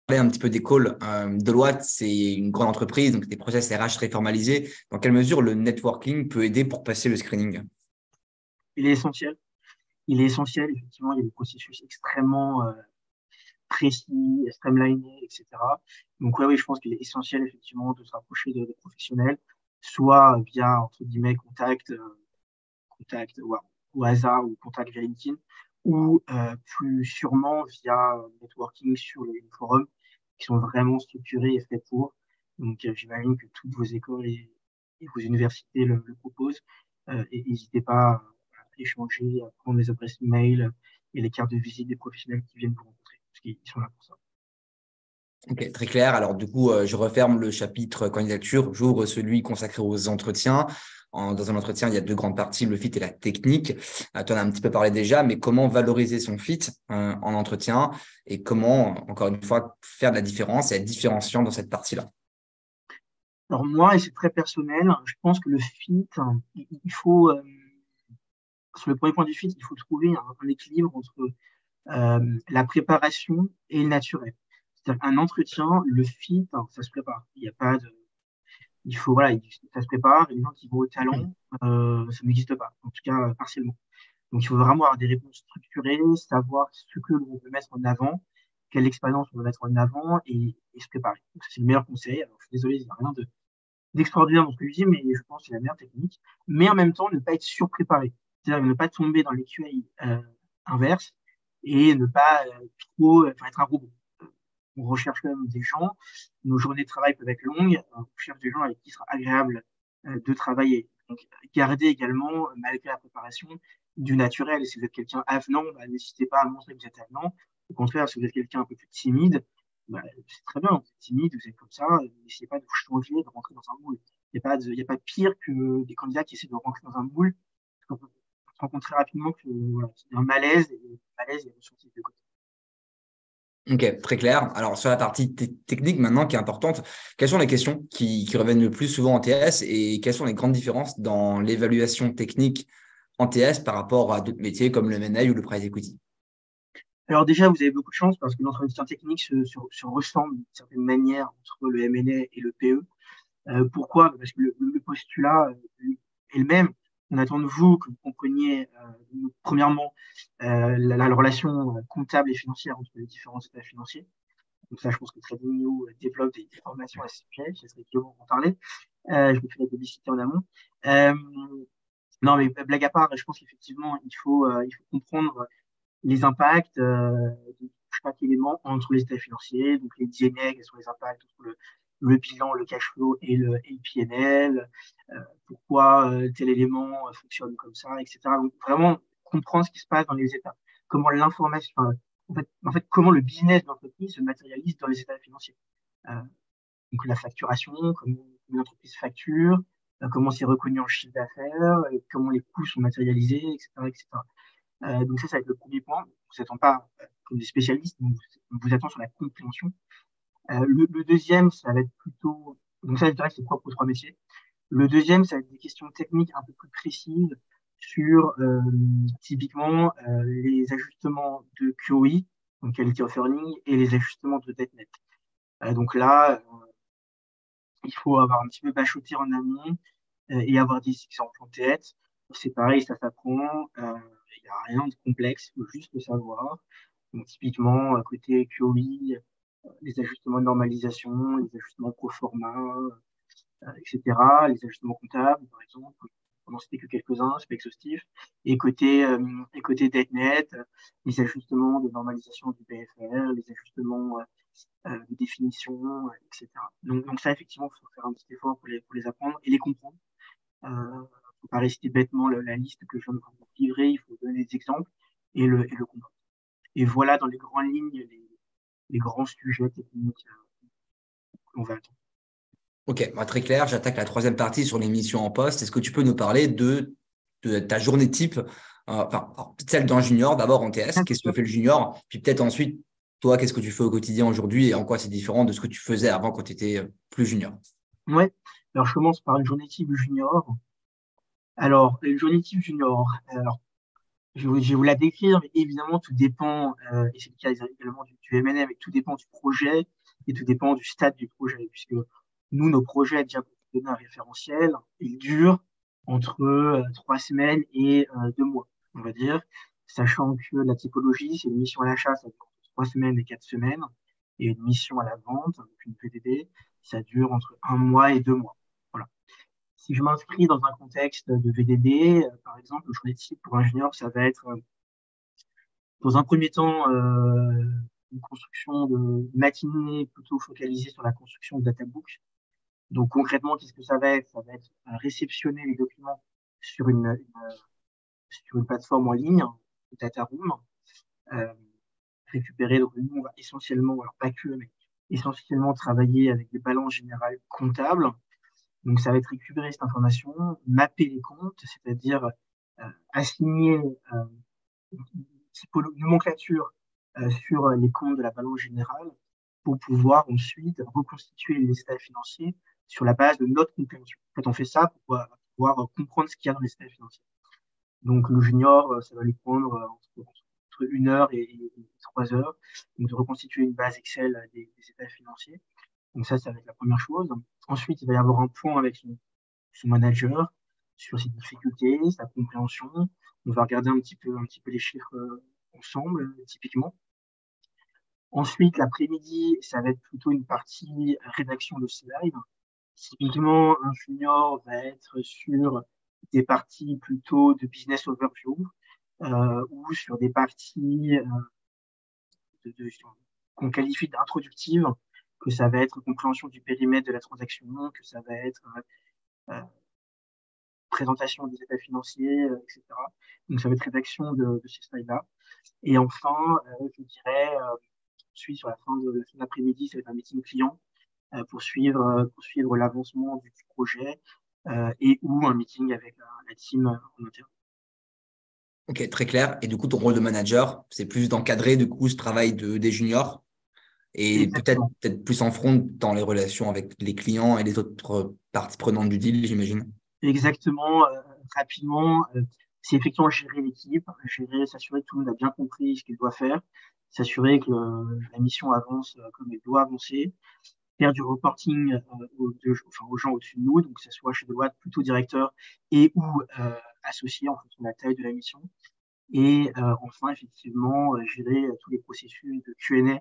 Parler un petit peu des calls. Deloitte, c'est une grande entreprise, donc des process RH très formalisés. Dans quelle mesure le networking peut aider pour passer le screening? Il est essentiel. Il est essentiel, effectivement, il y a des processus extrêmement précis, streamlinés, etc. Donc ouais, oui, je pense qu'il est essentiel, effectivement, de se rapprocher de professionnels, soit via, entre guillemets, contact au hasard ou contact via LinkedIn, ou plus sûrement via networking sur les forums qui sont vraiment structurés et faits pour. Donc j'imagine que toutes vos écoles et vos universités le proposent. Et n'hésitez pas à échanger, à prendre les adresses mail et les cartes de visite des professionnels qui viennent vous rencontrer, parce qu'ils sont là pour ça. Ok, très clair. Alors, du coup, je referme le chapitre candidature. J'ouvre celui consacré aux entretiens. Dans un entretien, il y a deux grandes parties, le fit et la technique. Tu en as un petit peu parlé déjà, mais comment valoriser son fit en entretien et comment, encore une fois, faire de la différence et être différenciant dans cette partie-là. Alors moi, et c'est très personnel, je pense que le fit, il faut, sur le premier point du fit, il faut trouver un équilibre entre la préparation et le naturel. C'est-à-dire qu'un entretien, le fit, hein, ça se prépare. Il n'y a pas de, il faut, voilà, ça se prépare. Et les gens qui vont au talent, ça n'existe pas. En tout cas, partiellement. Donc, il faut vraiment avoir des réponses structurées, savoir ce que l'on veut mettre en avant, quelle expérience on veut mettre en avant et se préparer. Donc, ça, c'est le meilleur conseil. Alors, je suis désolé, il n'y a rien d'extraordinaire dans ce que je dis, mais je pense que c'est la meilleure technique. Mais en même temps, ne pas être surpréparé. C'est-à-dire ne pas tomber dans l'écueil inverse et ne pas trop, enfin, être un robot. on recherche quand même des gens. Nos journées de travail peuvent être longues. On cherche des gens avec qui il sera agréable de travailler. Donc, gardez également, malgré la préparation, du naturel. Si vous êtes quelqu'un avenant, bah, n'hésitez pas à montrer que vous êtes avenant. Au contraire, si vous êtes quelqu'un un peu plus timide, bah, c'est très bien, vous êtes timide, vous êtes comme ça, n'essayez pas de vous changer, de rentrer dans un moule. Il y a pas pire que des candidats qui essaient de rentrer dans un moule. On se rend compte très rapidement que voilà, c'est un malaise, et le malaise, il y a une sortie de côté. Ok, très clair. Alors, sur la partie technique maintenant qui est importante, quelles sont les questions qui reviennent le plus souvent en TS et quelles sont les grandes différences dans l'évaluation technique en TS par rapport à d'autres métiers comme le M&A ou le private equity? Alors déjà, vous avez beaucoup de chance parce que l'entretien technique se ressemble d'une certaine manière entre le M&A et le PE. Pourquoi? Parce que le postulat est le même. On attend de vous que vous compreniez, premièrement, la relation comptable et financière entre les différents états financiers. Donc ça, je pense que TradingView développe des formations à ce sujet. Je laisserai Guillaume en parler. Je me fais la publicité en amont. Euh, non, mais blague à part, je pense qu'effectivement, il faut comprendre les impacts de chaque élément entre les états financiers, donc les DNA, quels sont les impacts entre le bilan, le cash flow et le PNL, pourquoi tel élément fonctionne comme ça, etc. Donc vraiment comprendre ce qui se passe dans les états, comment l'information, en fait, comment le business de l'entreprise se matérialise dans les états financiers. Euh, donc la facturation, comment une entreprise facture, comment c'est reconnu en chiffre d'affaires, comment les coûts sont matérialisés, etc., etc. Donc ça va être le premier point. On ne s'attend pas comme des spécialistes, on vous attend sur la compréhension. Le deuxième, ça va être plutôt... Donc ça, je dirais que c'est propre aux trois métiers. Le deuxième, ça va être des questions techniques un peu plus précises sur typiquement les ajustements de QoE, donc Quality of Earning, et les ajustements de dette nette. Donc là, il faut avoir un petit peu bachoté en amont et avoir des exemples en tête. C'est pareil, ça s'apprend. Il n'y a rien de complexe, il faut juste le savoir. Donc, typiquement, côté QoE, les ajustements de normalisation, les ajustements pro forma, etc. Les ajustements comptables, par exemple. On n'en citer que quelques-uns, c'est pas exhaustif. Et côté DeckNet, les ajustements de normalisation du BFR, les ajustements de définition, etc. Donc ça, effectivement, il faut faire un petit effort pour les apprendre et les comprendre. Faut pas réciter bêtement la liste que je viens de vous livrer, il faut donner des exemples et le comprendre. Et voilà, dans les grandes lignes, les grands sujets techniques qu'on va attendre. Ok, bah, très clair. J'attaque la troisième partie sur les missions en poste. Est-ce que tu peux nous parler de ta journée type, enfin, alors, peut-être celle d'un junior d'abord en TS, qu'est-ce que fait le junior, puis peut-être ensuite, toi, qu'est-ce que tu fais au quotidien aujourd'hui et en quoi c'est différent de ce que tu faisais avant quand tu étais plus junior? Ouais. Alors, je commence par une journée type junior. Alors, une journée type junior. Alors, je vais vous la décrire, mais évidemment, tout dépend, et c'est le cas également du M&A, mais tout dépend du projet et tout dépend du stade du projet, puisque nous, nos projets, déjà pour vous donner un référentiel, ils durent entre 3 semaines et 2 mois, on va dire, sachant que la typologie, c'est une mission à l'achat, ça dure entre 3 semaines et 4 semaines, et une mission à la vente, donc une PDD, ça dure entre 1 mois et 2 mois. Voilà. Si je m'inscris dans un contexte de VDD, par exemple, le journée type pour un junior, ça va être dans un premier temps une construction de matinée plutôt focalisée sur la construction de databook. Donc concrètement, qu'est-ce que ça va être? Ça va être réceptionner les documents sur sur une plateforme en ligne, data room, euh, récupérer. Donc nous, on va essentiellement, alors pas que, mais essentiellement travailler avec des balances générales comptables. Donc, ça va être récupérer cette information, mapper les comptes, c'est-à-dire assigner une nomenclature sur les comptes de la balance générale pour pouvoir ensuite reconstituer les états financiers sur la base de notre compréhension. En fait, on fait ça pour pouvoir comprendre ce qu'il y a dans les états financiers. Donc, le junior, ça va lui prendre entre 1 heure et 3 heures donc, de reconstituer une base Excel des états financiers. Donc ça va être la première chose. Ensuite, il va y avoir un point avec son manager sur ses difficultés, sa compréhension. On va regarder un petit peu les chiffres ensemble, typiquement. Ensuite, l'après-midi, ça va être plutôt une partie rédaction de slide. Typiquement, un junior va être sur des parties plutôt de business overview ou sur des parties de qu'on qualifie d'introductives, que ça va être compréhension du périmètre de la transaction, que ça va être euh, présentation des états financiers, etc. Donc, ça va être rédaction de ces slides-là. Et enfin, je dirais, ensuite, sur la fin de l'après-midi, ça va être un meeting client pour suivre l'avancement du projet et ou un meeting avec la team en interne. Ok, très clair. Et du coup, ton rôle de manager, c'est plus d'encadrer du coup ce travail des juniors et peut-être Exactement. peut-être plus en front dans les relations avec les clients et les autres parties prenantes du deal, j'imagine. Exactement. Rapidement, c'est effectivement gérer l'équipe, s'assurer que tout le monde a bien compris ce qu'il doit faire, s'assurer que la mission avance comme elle doit avancer, faire du reporting aux gens au-dessus de nous, donc que ce soit chez Deloitte plutôt directeur et ou associé en fonction de la taille de la mission. Et enfin, effectivement, gérer tous les processus de Q&A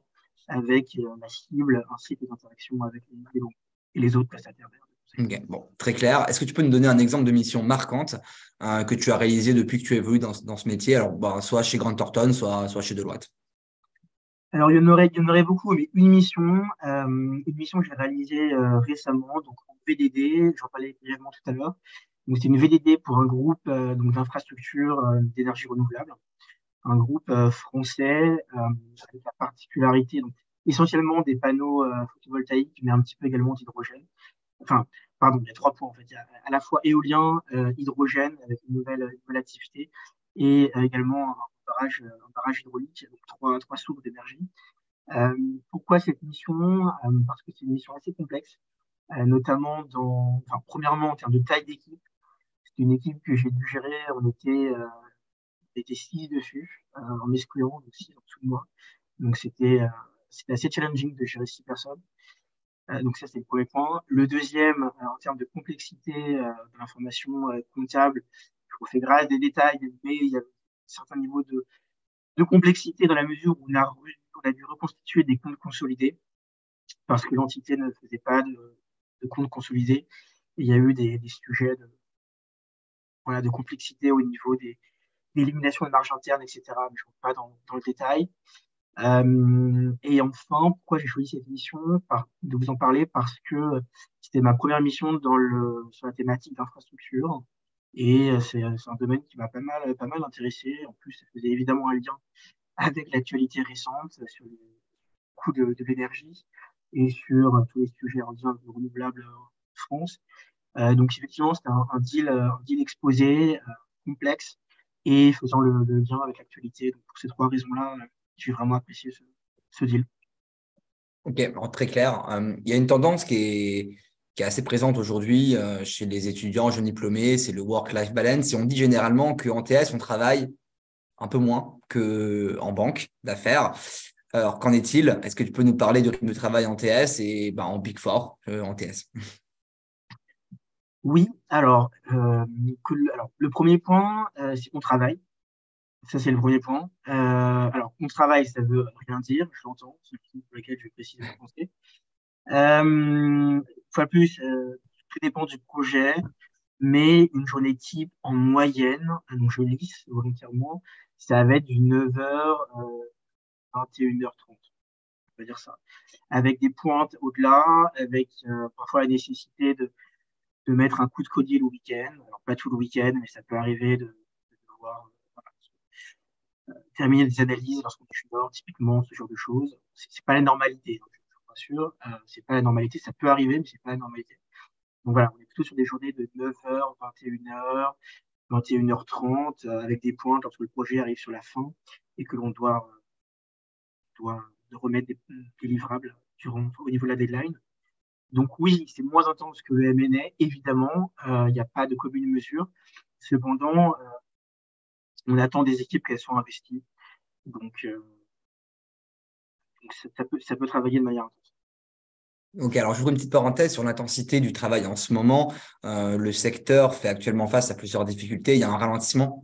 avec la cible ainsi que les interactions avec et les autres prestataires de conseil. Ok, bon, très clair. Est-ce que tu peux nous donner un exemple de mission marquante que tu as réalisée depuis que tu évolues dans ce métier? Alors, soit chez Grant Thornton, soit chez Deloitte. Alors, il y en aurait beaucoup, mais une mission que j'ai réalisée récemment, donc en VDD, j'en parlais brièvement tout à l'heure. Donc, c'est une VDD pour un groupe donc d'infrastructures d'énergie renouvelable, un groupe français avec la particularité, donc essentiellement des panneaux photovoltaïques, mais un petit peu également d'hydrogène. Enfin, pardon, il y a 3 points en fait. Il y a à la fois éolien, hydrogène avec une nouvelle activité et également un barrage hydraulique, donc trois sources d'énergie. Pourquoi cette mission? Parce que c'est une mission assez complexe, notamment premièrement en termes de taille d'équipe. C'est une équipe que j'ai dû gérer. On était 6 dessus, en m'excluant, donc 6 en dessous de moi. Donc c'était assez challenging de gérer 6 personnes. Donc ça, c'est le premier point. Le deuxième, en termes de complexité de l'information comptable, je vous fais grâce des détails, mais il y a un certain niveau de complexité dans la mesure où on a dû reconstituer des comptes consolidés parce que l'entité ne faisait pas de comptes consolidés. Et il y a eu des sujets de complexité au niveau des d'élimination de marge interne, etc. Mais je ne rentre pas dans le détail. Et enfin, pourquoi j'ai choisi cette mission de vous en parler? Parce que c'était ma première mission sur la thématique d'infrastructure. Et c'est un domaine qui m'a pas mal intéressé. En plus, ça faisait évidemment un lien avec l'actualité récente sur les coûts de l'énergie et sur tous les sujets en lien avec le renouvelable en France. Donc, effectivement, c'était un deal exposé, complexe et faisant le lien avec l'actualité. Donc, pour ces 3 raisons-là, j'ai vraiment apprécié ce deal. Ok, alors, très clair. Il y a une tendance qui est assez présente aujourd'hui chez les étudiants jeunes diplômés, c'est le work-life balance. Et on dit généralement qu'en TS, on travaille un peu moins qu'en banque d'affaires. Alors, qu'en est-il? Est-ce que tu peux nous parler du rythme de travail en TS et en Big Four en TS? Oui, alors le premier point, c'est qu'on travaille. Ça, c'est le premier point. Alors, on travaille, ça veut rien dire, je l'entends, c'est le point pour lequel je vais précisément penser. Une fois de plus, tout dépend du projet, mais une journée type en moyenne, donc je lisse volontairement, ça va être du 9h, 21h30, on va dire ça. Avec des pointes au-delà, avec parfois la nécessité de mettre un coup de collier le week-end. Alors, pas tout le week-end, mais ça peut arriver de devoir terminer des analyses lorsqu'on est junior, typiquement, ce genre de choses. C'est pas la normalité, hein, je vous rassure. C'est pas la normalité, ça peut arriver, mais c'est pas la normalité. Donc voilà, on est plutôt sur des journées de 9h, 21h, 21h30, avec des pointes lorsque le projet arrive sur la fin et que l'on doit remettre des livrables au niveau de la deadline. Donc oui, c'est moins intense que le M&A, évidemment, il n'y a pas de commune mesure. Cependant, on attend des équipes qu'elles soient investies. Donc ça peut travailler de manière intense. Ok, alors j'ouvre une petite parenthèse sur l'intensité du travail en ce moment. Le secteur fait actuellement face à plusieurs difficultés. Il y a un ralentissement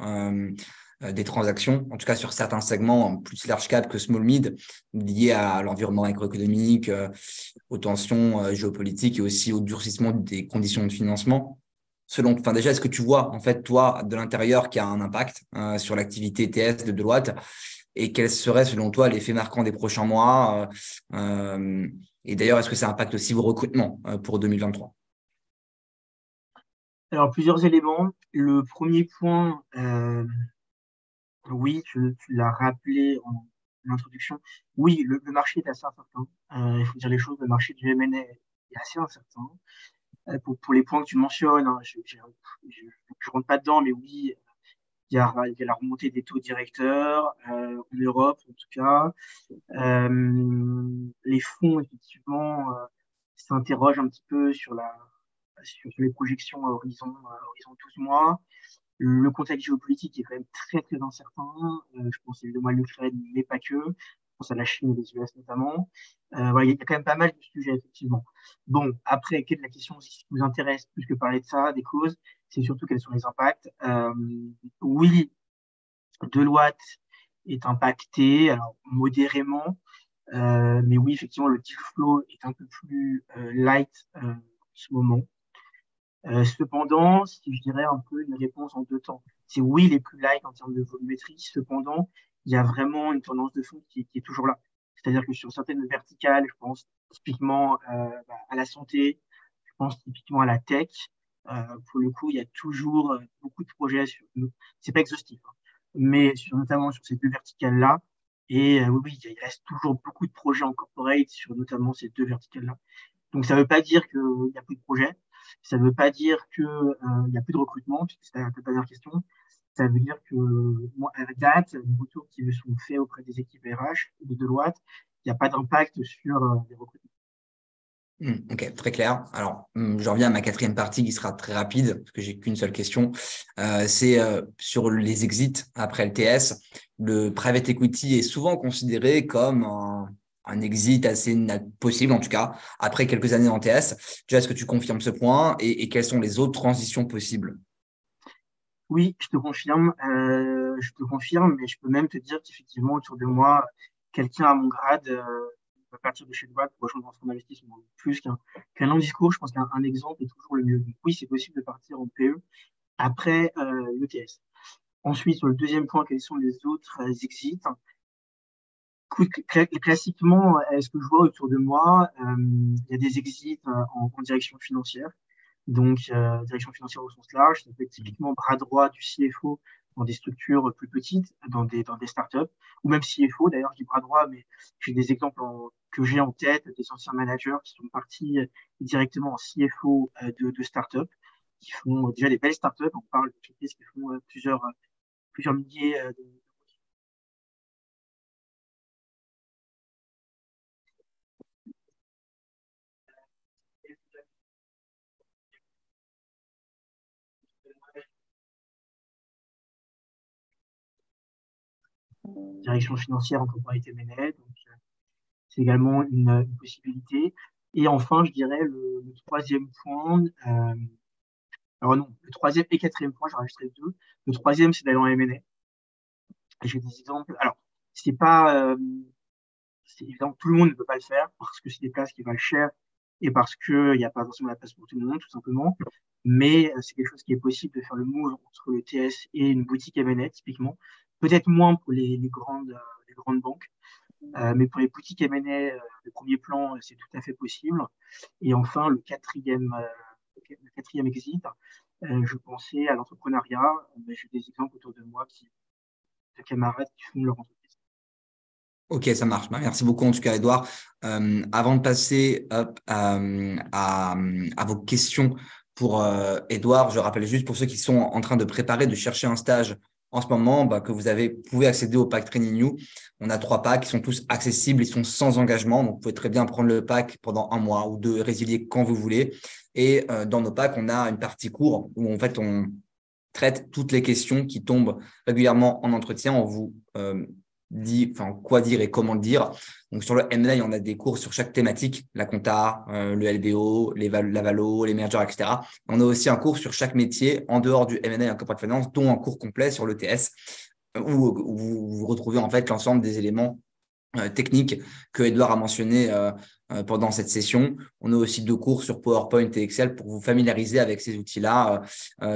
des transactions, en tout cas sur certains segments, plus large cap que small mid, liés à l'environnement macroéconomique, aux tensions géopolitiques et aussi au durcissement des conditions de financement. Enfin déjà, est-ce que tu vois, en fait, toi, de l'intérieur, qu'il y a un impact sur l'activité TS de Deloitte? et quels seraient selon toi les faits marquants des prochains mois et d'ailleurs, est-ce que ça impacte aussi vos recrutements pour 2023? Alors, plusieurs éléments. Le premier point, oui, tu l'as rappelé en introduction. Oui, le marché est assez incertain. Il faut dire les choses, le marché du M&A est assez incertain. Pour les points que tu mentionnes, hein, je rentre pas dedans, mais oui, il y a la remontée des taux directeurs en Europe, en tout cas. Les fonds, effectivement, s'interrogent un petit peu sur les projections à horizon 12 mois. Le contexte géopolitique est quand même très, très incertain. Je pense évidemment à l'Ukraine, mais pas que. Je pense à la Chine et les US notamment. Voilà, il y a quand même pas mal de sujets, effectivement. Bon, après, la question, si ça vous intéresse plus que parler de ça, des causes, c'est surtout quels sont les impacts. Oui, Deloitte est impacté, alors modérément, mais oui, effectivement, le deal flow est un peu plus light en ce moment. Cependant, si je dirais un peu une réponse en deux temps, c'est oui, les plus light en termes de volumétrie. Cependant, il y a vraiment une tendance de fond qui est toujours là. C'est-à-dire que sur certaines verticales, je pense typiquement à la santé, je pense typiquement à la tech. Pour le coup, il y a toujours beaucoup de projets. C'est pas exhaustif, hein, mais notamment sur ces deux verticales-là. Et oui, il reste toujours beaucoup de projets en corporate sur notamment ces deux verticales-là. Donc, ça ne veut pas dire qu'il n'y a plus de projets. Ça ne veut pas dire qu'il n'y a plus de recrutement, puisque c'était un peu la dernière question. Ça veut dire que, moi, à la date, les retours qui me sont faits auprès des équipes RH de Deloitte, il n'y a pas d'impact sur les recrutements. Ok, très clair. Alors, je reviens à ma quatrième partie qui sera très rapide parce que j'ai qu'une seule question. C'est sur les exits après le TS. Le private equity est souvent considéré comme un exit assez possible, en tout cas, après quelques années en TS. Déjà, est-ce que tu confirmes ce point et quelles sont les autres transitions possibles? Oui, je te confirme, mais je peux même te dire qu'effectivement, autour de moi, quelqu'un à mon grade va partir de chez Deloitte pour rejoindre un fonds d'investissement. Plus qu'un long discours, je pense qu'un exemple est toujours le mieux. Donc, oui, c'est possible de partir en PE après l'ETS. Ensuite, sur le deuxième point, quels sont les autres exits? Écoute, classiquement, ce que je vois autour de moi, il y a des exits en direction financière. Donc, direction financière au sens large, ça peut être typiquement bras droit du CFO dans des structures plus petites, dans des startups, ou même CFO, d'ailleurs, je dis bras droit, mais j'ai des exemples que j'ai en tête, des anciens managers qui sont partis directement en CFO de startups, qui font déjà des belles startups. On parle d'entreprises qui font plusieurs milliers de direction financière en corporate M&A. Donc, c'est également une possibilité. Et enfin, je dirais le troisième point. Alors non, le troisième et quatrième point, j'ai rajouté deux. Le troisième, c'est d'aller en M&A. J'ai des exemples. Alors, c'est pas, c'est évident, tout le monde ne peut pas le faire parce que c'est des places qui valent cher et parce qu'il n'y a pas forcément la place pour tout le monde, tout simplement. Mais c'est quelque chose qui est possible de faire le move entre le TS et une boutique M&A, typiquement. Peut-être moins pour les grandes banques, mais pour les boutiques M&A de premier plan, c'est tout à fait possible. Et enfin, le quatrième exit, je pensais à l'entrepreneuriat. J'ai des exemples autour de moi de camarades qui font leur entreprise. Ok, ça marche. Bah, merci beaucoup en tout cas, Edouard. Avant de passer hop, à vos questions pour Edouard, je rappelle juste pour ceux qui sont en train de préparer, de chercher un stage en ce moment, bah, que pouvez accéder au pack Training New. On a 3 packs qui sont tous accessibles, ils sont sans engagement. Donc, vous pouvez très bien prendre le pack pendant un mois ou deux et résilier quand vous voulez. Et dans nos packs, on a une partie cours où en fait, on traite toutes les questions qui tombent régulièrement en entretien. On vous dit enfin, quoi dire et comment le dire. Donc, sur le M&A, on a des cours sur chaque thématique, la compta, le LBO, la valo, les mergers, etc. On a aussi un cours sur chaque métier en dehors du M&A et en corporate finance, dont un cours complet sur l'ETS, où vous retrouvez en fait l'ensemble des éléments techniques que Edouard a mentionné pendant cette session. On a aussi 2 cours sur PowerPoint et Excel pour vous familiariser avec ces outils-là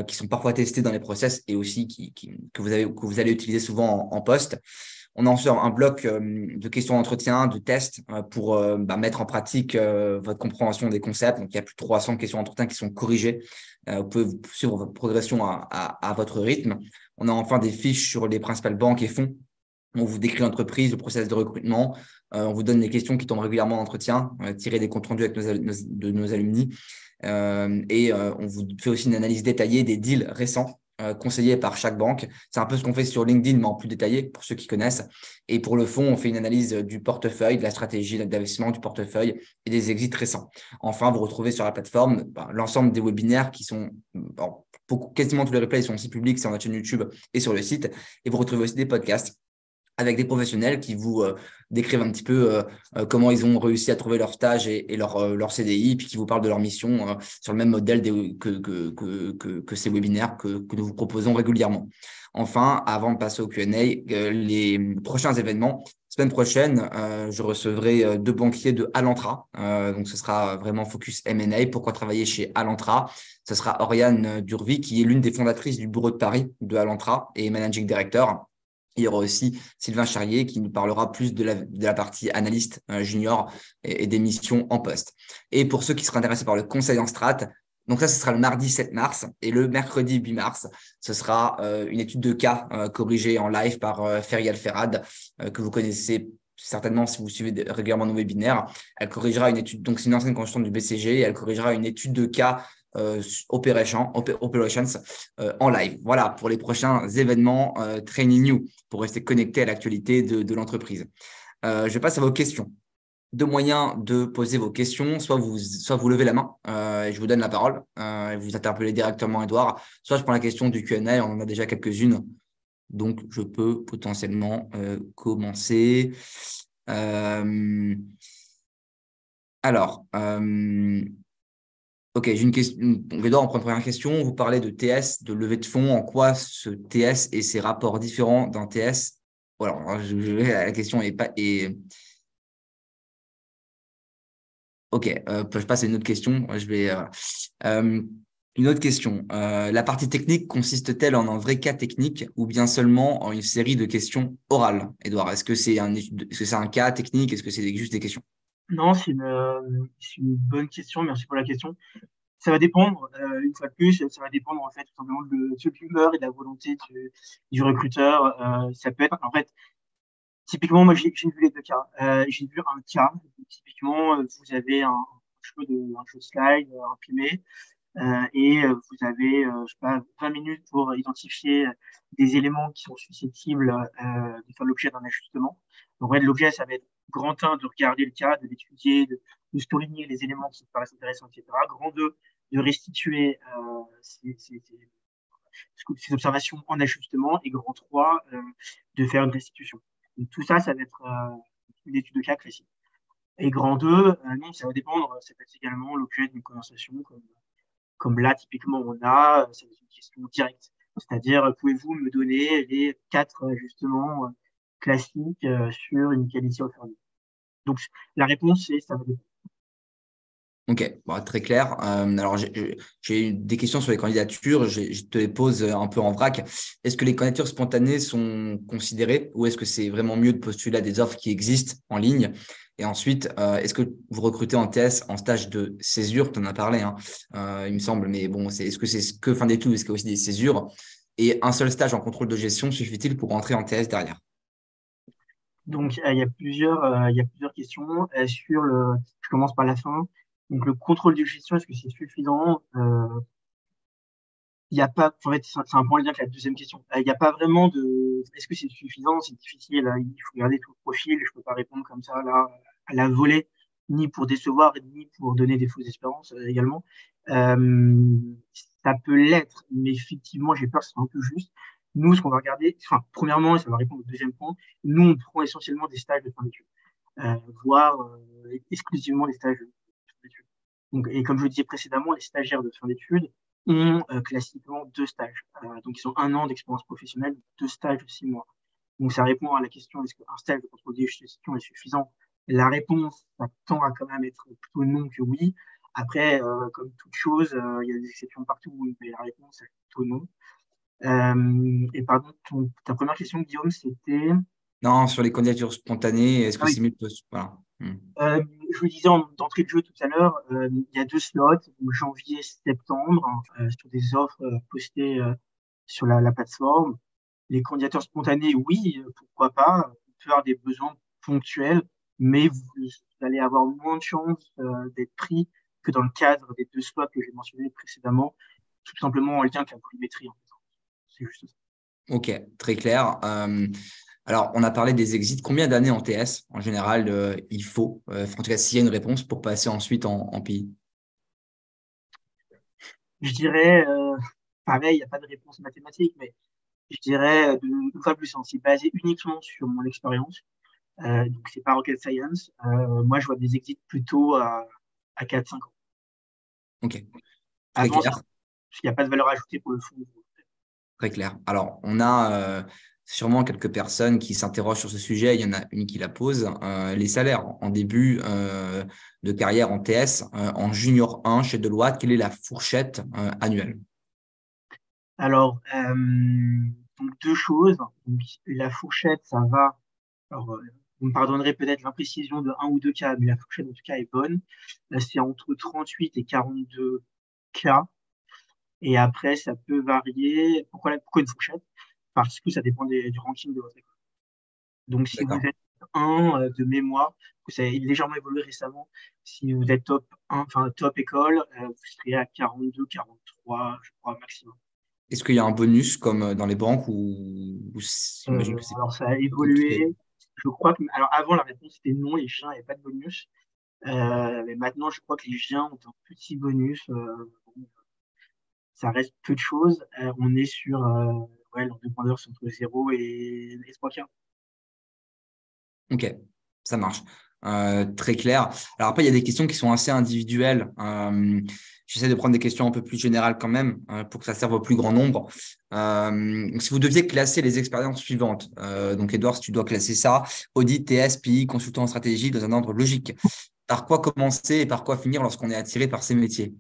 qui sont parfois testés dans les process et aussi que vous allez utiliser souvent en poste. On a ensuite un bloc de questions d'entretien, de tests pour mettre en pratique votre compréhension des concepts. Donc, il y a plus de 300 questions d'entretien qui sont corrigées. Vous pouvez suivre votre progression à votre rythme. On a enfin des fiches sur les principales banques et fonds. On vous décrit l'entreprise, le process de recrutement. On vous donne les questions qui tombent régulièrement en entretien, tirées des comptes rendus avec de nos alumni. On vous fait aussi une analyse détaillée des deals récents conseillés par chaque banque. C'est un peu ce qu'on fait sur LinkedIn, mais en plus détaillé pour ceux qui connaissent. Et pour le fond, on fait une analyse du portefeuille, de la stratégie d'investissement du portefeuille et des exits récents. Enfin, vous retrouvez sur la plateforme l'ensemble des webinaires qui sont, quasiment tous les replays sont aussi publics, c'est sur notre chaîne YouTube et sur le site. Et vous retrouvez aussi des podcasts avec des professionnels qui vous décrivent un petit peu comment ils ont réussi à trouver leur stage et leur CDI, puis qui vous parlent de leur mission sur le même modèle que ces webinaires que nous vous proposons régulièrement. Enfin, avant de passer au Q&A, les prochains événements. Semaine prochaine, je recevrai 2 banquiers de Alantra. Donc, ce sera vraiment focus M&A. Pourquoi travailler chez Alantra? Ce sera Oriane Durvy, qui est l'une des fondatrices du bureau de Paris de Alantra et managing director. Il y aura aussi Sylvain Charrier qui nous parlera plus de la partie analyste junior et des missions en poste. Et pour ceux qui seraient intéressés par le conseil en strat, donc ça, ce sera le mardi 7 mars et le mercredi 8 mars, ce sera une étude de cas corrigée en live par Ferial Ferrad, que vous connaissez certainement si vous suivez régulièrement nos webinaires. Elle corrigera une étude, donc c'est une ancienne consultante du BCG, et elle corrigera une étude de cas operations en live. Voilà pour les prochains événements Training New pour rester connecté à l'actualité de l'entreprise. Je passe à vos questions. 2 moyens de poser vos questions. Soit vous levez la main et je vous donne la parole et vous interpellez directement Edouard. Soit je prends la question du Q&A. On en a déjà quelques-unes. Donc, je peux potentiellement commencer. Alors, ok, j'ai une question. Edouard, on prend une première question. Vous parlez de TS, de levée de fonds. En quoi ce TS et ses rapports différents d'un TS? Voilà, la question est pas. Ok, je passe à une autre question. Une autre question. La partie technique consiste-t-elle en un vrai cas technique ou bien seulement en une série de questions orales, Edouard? Est-ce que c'est un cas technique? Est-ce que c'est juste des questions? Non, c'est une bonne question. Merci pour la question. Ça va dépendre, une fois de plus, ça va dépendre en fait tout simplement de l'humeur et de la volonté du recruteur. Ça peut être, en fait, typiquement, moi j'ai vu les 2 cas. J'ai vu un cas, typiquement, vous avez un jeu de slide imprimé et vous avez, je sais pas, 20 minutes pour identifier des éléments qui sont susceptibles de faire l'objet d'un ajustement. Donc, ouais, l'objet, ça va être grand 1 de regarder le cas, de l'étudier, de souligner les éléments qui vous paraissent intéressants, etc. Grand 2, de restituer ces observations en ajustement. Et grand 3, de faire une restitution. Donc, tout ça, ça va être une étude de cas classique. Et grand 2, non, ça va dépendre, ça peut être également l'objet d'une conversation comme là, typiquement, c'est une question directe. C'est-à-dire, pouvez-vous me donner les 4 ajustements classiques sur une qualité offerte? Donc, la réponse, c'est ça va dépendre. Ok, bon, très clair. Alors, j'ai eu des questions sur les candidatures. Je te les pose un peu en vrac. Est-ce que les candidatures spontanées sont considérées ou est-ce que c'est vraiment mieux de postuler à des offres qui existent en ligne? Et ensuite, est-ce que vous recrutez en TS en stage de césure? Tu en as parlé, hein, il me semble. Mais bon, est-ce que c'est que fin d'études? Est-ce qu'il y a aussi des césures? Et un seul stage en contrôle de gestion suffit-il pour rentrer en TS derrière? Donc, il y a plusieurs questions. Je commence par la fin. Donc, le contrôle de gestion, est-ce que c'est suffisant? Il y a pas, en fait, c'est un point en lien avec la deuxième question. Il n'y a pas vraiment est-ce que c'est suffisant? C'est difficile. Il faut regarder tout le profil. Je peux pas répondre comme ça, là, à la volée, ni pour décevoir, ni pour donner des fausses espérances, également. Euh, Ça peut l'être, mais effectivement, j'ai peur que ce soit un peu juste. Nous, ce qu'on va regarder, enfin, premièrement, et ça va répondre au deuxième point, nous, on prend essentiellement des stages de fin d'études, voire exclusivement des stages de fin d'études. Donc, et comme je le disais précédemment, les stagiaires de fin d'études, ont classiquement 2 stages. Donc, ils ont 1 an d'expérience professionnelle, 2 stages de 6 mois. Donc, ça répond à la question, est-ce qu'un stage de contrôle de gestion est suffisant? La réponse, ça tend à quand même être plutôt non que oui. Après, comme toute chose, il y a des exceptions partout, mais la réponse est plutôt non. Et pardon, ta première question, Guillaume, c'était… Non, sur les candidatures spontanées, est-ce Ah que oui. c'est mieux de voilà. Je vous disais d'entrée de jeu tout à l'heure, il y a 2 slots, donc janvier-septembre, sur des offres postées sur la plateforme. Les candidatures spontanées, oui, pourquoi pas. On peut avoir des besoins ponctuels, mais vous allez avoir moins de chances d'être pris que dans le cadre des 2 slots que j'ai mentionnés précédemment, tout simplement en lien avec la volumétrie, en fait. C'est juste ça. Ok, très clair. Alors, on a parlé des exits. Combien d'années en TS, en général, il faut, en tout cas, s'il y a une réponse pour passer ensuite en PI? Je dirais, pareil, il n'y a pas de réponse mathématique, mais je dirais deux fois plus. C'est basé uniquement sur mon expérience. Donc, c'est pas rocket science. Moi, je vois des exits plutôt à 4-5 ans. Ok, très Avant, clair. parce qu'il n'y a pas de valeur ajoutée pour le fond. Très clair. Alors, on a sûrement quelques personnes qui s'interrogent sur ce sujet. Il y en a une qui la pose. Les salaires en début de carrière en TS, en junior 1 chez Deloitte, quelle est la fourchette annuelle? Alors, donc 2 choses. Donc, la fourchette, ça va. Alors, vous me pardonnerez peut-être l'imprécision de 1 ou 2 cas, mais la fourchette, en tout cas, est bonne. Là, c'est entre 38 et 42 cas. Et après, ça peut varier. Pourquoi une fourchette? Parce que ça dépend du ranking de votre école. Donc, si vous D'accord. êtes un de mémoire, que ça a légèrement évolué récemment, si vous êtes top 1, enfin top école, vous serez à 42, 43, je crois, maximum. Est-ce qu'il y a un bonus comme dans les banques ou j'imagine que c'est Alors, ça a compliqué? évolué. Je crois que, alors avant, la réponse était non, les chiens n'avaient pas de bonus. Mais maintenant, je crois que les chiens ont un petit bonus. Bon, ça reste peu de choses. On est sur, ouais, l'ordre de grandeur, c'est entre 0 et 3 quarts. Ok, ça marche. Très clair. Alors après, il y a des questions qui sont assez individuelles. J'essaie de prendre des questions un peu plus générales quand même pour que ça serve au plus grand nombre. Donc, si vous deviez classer les expériences suivantes, donc Edouard, si tu dois classer ça, audit, TS, PI, consultant en stratégie dans un ordre logique. Par quoi commencer et par quoi finir lorsqu'on est attiré par ces métiers?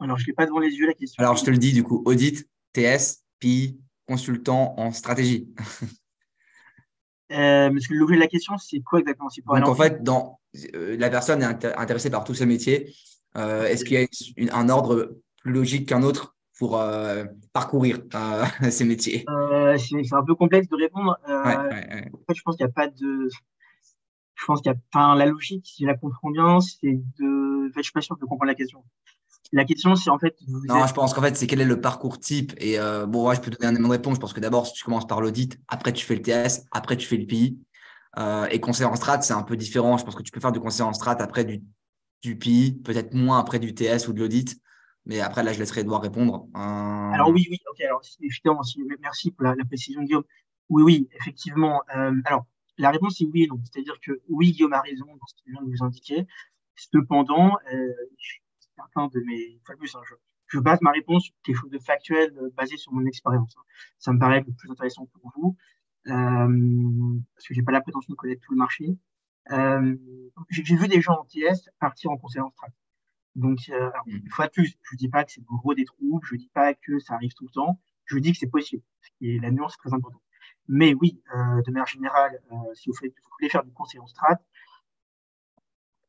Alors, je l'ai pas devant les yeux, la question. Alors, je te le dis du coup, audit, TS, PI, consultant en stratégie. Parce que l'objet de la question, c'est quoi exactement? C'est pour aller Donc, en en PI? fait, la personne est intéressée par tous ces métiers. Est-ce qu'il y a un ordre plus logique qu'un autre pour parcourir ces métiers? C'est un peu complexe de répondre. Ouais, ouais, ouais. En fait, je pense qu'il n'y a pas de. Je pense qu'il y a. Enfin, la logique, si je la comprends bien, c'est de. En fait, je suis pas sûr de comprendre la question. La question, c'est en fait, vous Non, êtes. je pense qu'en fait, c'est quel est le parcours type. Et bon, ouais, je peux donner un élément de réponse. Je pense que d'abord, si tu commences par l'audit, après tu fais le TS, après tu fais le PI. Et conseil en strat, c'est un peu différent. Je pense que tu peux faire du conseil en strat après du PI, peut-être moins après du TS ou de l'audit. Mais après, là, je laisserai Edouard répondre. Alors oui, oui, ok. Alors évidemment, merci pour la précision, Guillaume. Oui, oui, effectivement. Alors la réponse est oui et non. C'est-à-dire que oui, Guillaume a raison dans ce qu'il vient de vous indiquer. Cependant, je suis certain de mes. Une fois de plus, hein, je base ma réponse sur quelque chose de factuel, basé sur mon expérience, hein. Ça me paraît le plus intéressant pour vous, parce que j'ai pas la prétention de connaître tout le marché. Euh, j'ai vu des gens en TS partir en conseil en strat. Donc, alors, une Hmm. fois de plus, je dis pas que c'est le gros des troubles, je dis pas que ça arrive tout le temps, je dis que c'est possible. Et la nuance est très importante. Mais oui, de manière générale, si vous voulez faire du conseil en strat,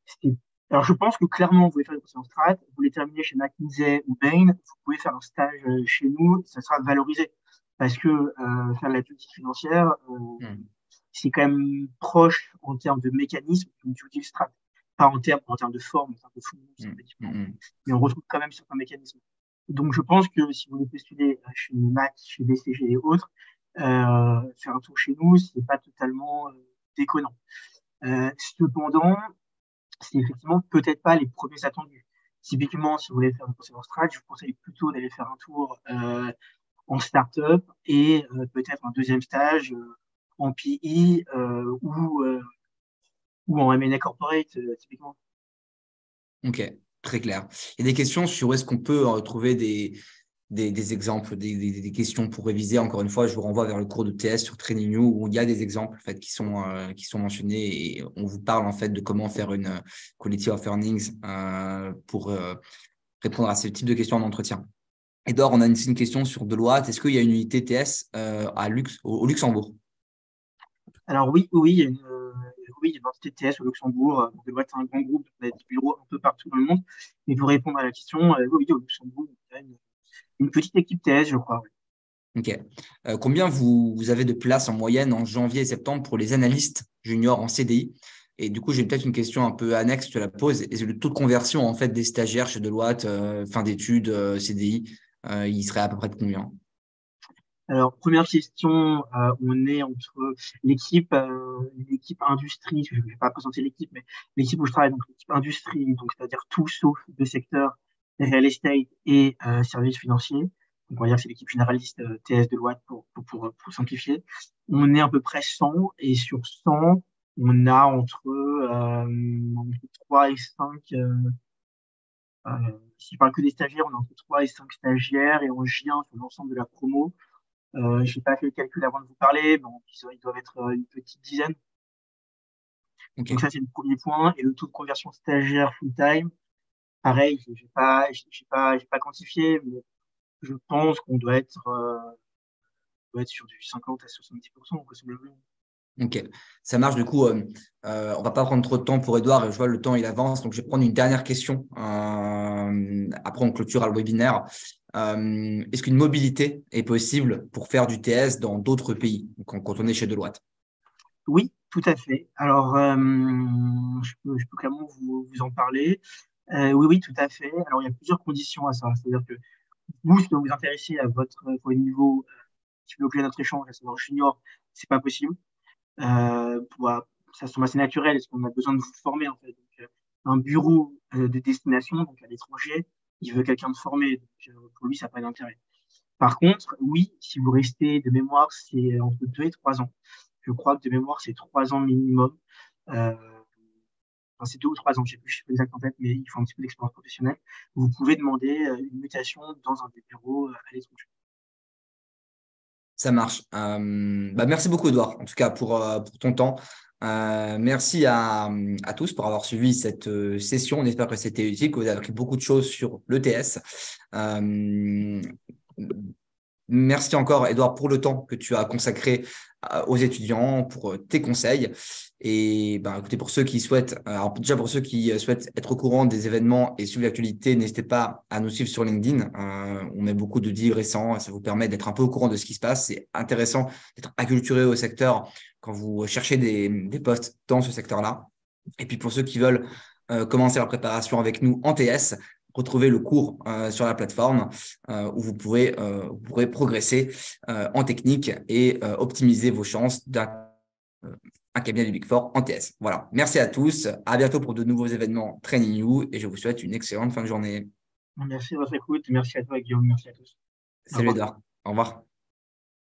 c'est- alors je pense que clairement, vous pouvez faire du conseil en strat, vous voulez terminer chez McKinsey ou Bain, vous pouvez faire un stage chez nous, ça sera valorisé. Parce que faire de la due financière, Hmm. c'est quand même proche en termes de mécanisme d'une due deal strat. Pas en termes de forme, en termes de fond, c'est un Hmm. peu différent. Hmm. Mais on retrouve quand même certains mécanismes. Donc je pense que si vous voulez postuler chez Mac, chez BCG et autres, faire un tour chez nous, c'est pas totalement déconnant. Cependant, c'est effectivement peut-être pas les premiers attendus. Typiquement, si vous voulez faire un conseil en strat, je vous conseille plutôt d'aller faire un tour en start-up et peut-être un deuxième stage en PI ou en M&A corporate, typiquement. Ok, très clair. Il y a des questions sur où est-ce qu'on peut trouver des exemples, des questions pour réviser. Encore une fois, je vous renvoie vers le cours de TS sur TrainingView où il y a des exemples en fait, qui sont mentionnés et on vous parle en fait de comment faire une quality of earnings pour répondre à ce type de questions en entretien. Edouard, on a une question sur Deloitte. Est-ce qu'il y a une unité TS au Luxembourg? Alors oui, oui, il y a une entité TS au Luxembourg. Donc, Deloitte, c'est un grand groupe, on a des bureaux un peu partout dans le monde. Mais pour répondre à la question, oui, au Luxembourg, il y a une petite équipe TS, je crois. Oui. Ok. Combien vous avez de places en moyenne en janvier et septembre pour les analystes juniors en CDI? Et du coup, j'ai peut-être une question un peu annexe, je te la pose. Est-ce que le taux de conversion en fait des stagiaires chez Deloitte, fin d'études, CDI, il serait à peu près de combien? Alors, première question, on est entre l'équipe industrie, je ne vais pas présenter l'équipe, mais l'équipe où je travaille, donc l'équipe industrie, donc c'est-à-dire tout sauf deux secteurs, real estate et services financiers. Donc, on va dire que c'est l'équipe généraliste TS de Deloitte pour simplifier. On est à peu près 100 et sur 100, on a entre 3 et 5, si je parle que des stagiaires, on a entre 3 et 5 stagiaires et on J1 sur l'ensemble de la promo. Je n'ai pas fait le calcul avant de vous parler, mais ils doivent être une petite dizaine. Donc Ok. ça, c'est le premier point. Et le taux de conversion stagiaire full-time, pareil, j'ai pas quantifié, mais je pense qu'on doit être sur du 50 à 70%, grosso modo. Ok, ça marche. Du coup, on va pas prendre trop de temps pour Edouard. Je vois le temps, il avance. Donc, je vais prendre une dernière question. Après, on clôturera le webinaire. Est-ce qu'une mobilité est possible pour faire du TS dans d'autres pays quand on est chez Deloitte? Oui, tout à fait. Alors, je peux clairement vous en parler. Oui, tout à fait. Alors, il y a plusieurs conditions à ça. C'est-à-dire que vous, si vous vous intéressez à votre niveau, si vous voulez notre échange, à savoir junior, c'est pas possible. Ça semble assez naturel, parce qu'on a besoin de vous former en fait. Donc, un bureau de destination, donc à l'étranger, il veut quelqu'un de formé. Donc, pour lui, ça n'a pas d'intérêt. Par contre, oui, si vous restez de mémoire, c'est entre 2 et 3 ans. Je crois que de mémoire, c'est 3 ans minimum. Euh, enfin, c'est 2 ou 3 ans, je ne sais plus le chiffre exact en tête, mais il faut un petit peu d'expérience professionnelle. Vous pouvez demander une mutation dans un des bureaux à l'étranger. Ça marche. Merci beaucoup, Edouard, en tout cas, pour ton temps. Merci à tous pour avoir suivi cette session. On espère que c'était utile, que vous avez appris beaucoup de choses sur l'ETS. Merci encore, Edouard, pour le temps que tu as consacré aux étudiants, pour tes conseils. Et écoutez, pour ceux qui souhaitent, alors déjà pour ceux qui souhaitent être au courant des événements et suivre l'actualité, n'hésitez pas à nous suivre sur LinkedIn. On met beaucoup de deals récents, ça vous permet d'être un peu au courant de ce qui se passe. C'est intéressant d'être acculturé au secteur quand vous cherchez des postes dans ce secteur-là. Et puis pour ceux qui veulent commencer leur préparation avec nous en TS, retrouvez le cours sur la plateforme où vous pourrez progresser en technique et optimiser vos chances d'un un cabinet du Big Four en TS. Voilà. Merci à tous. À bientôt pour de nouveaux événements Training You et je vous souhaite une excellente fin de journée. Merci de votre écoute. Merci à toi, Guillaume. Merci à tous. Au Salut revoir. Edouard. Au revoir.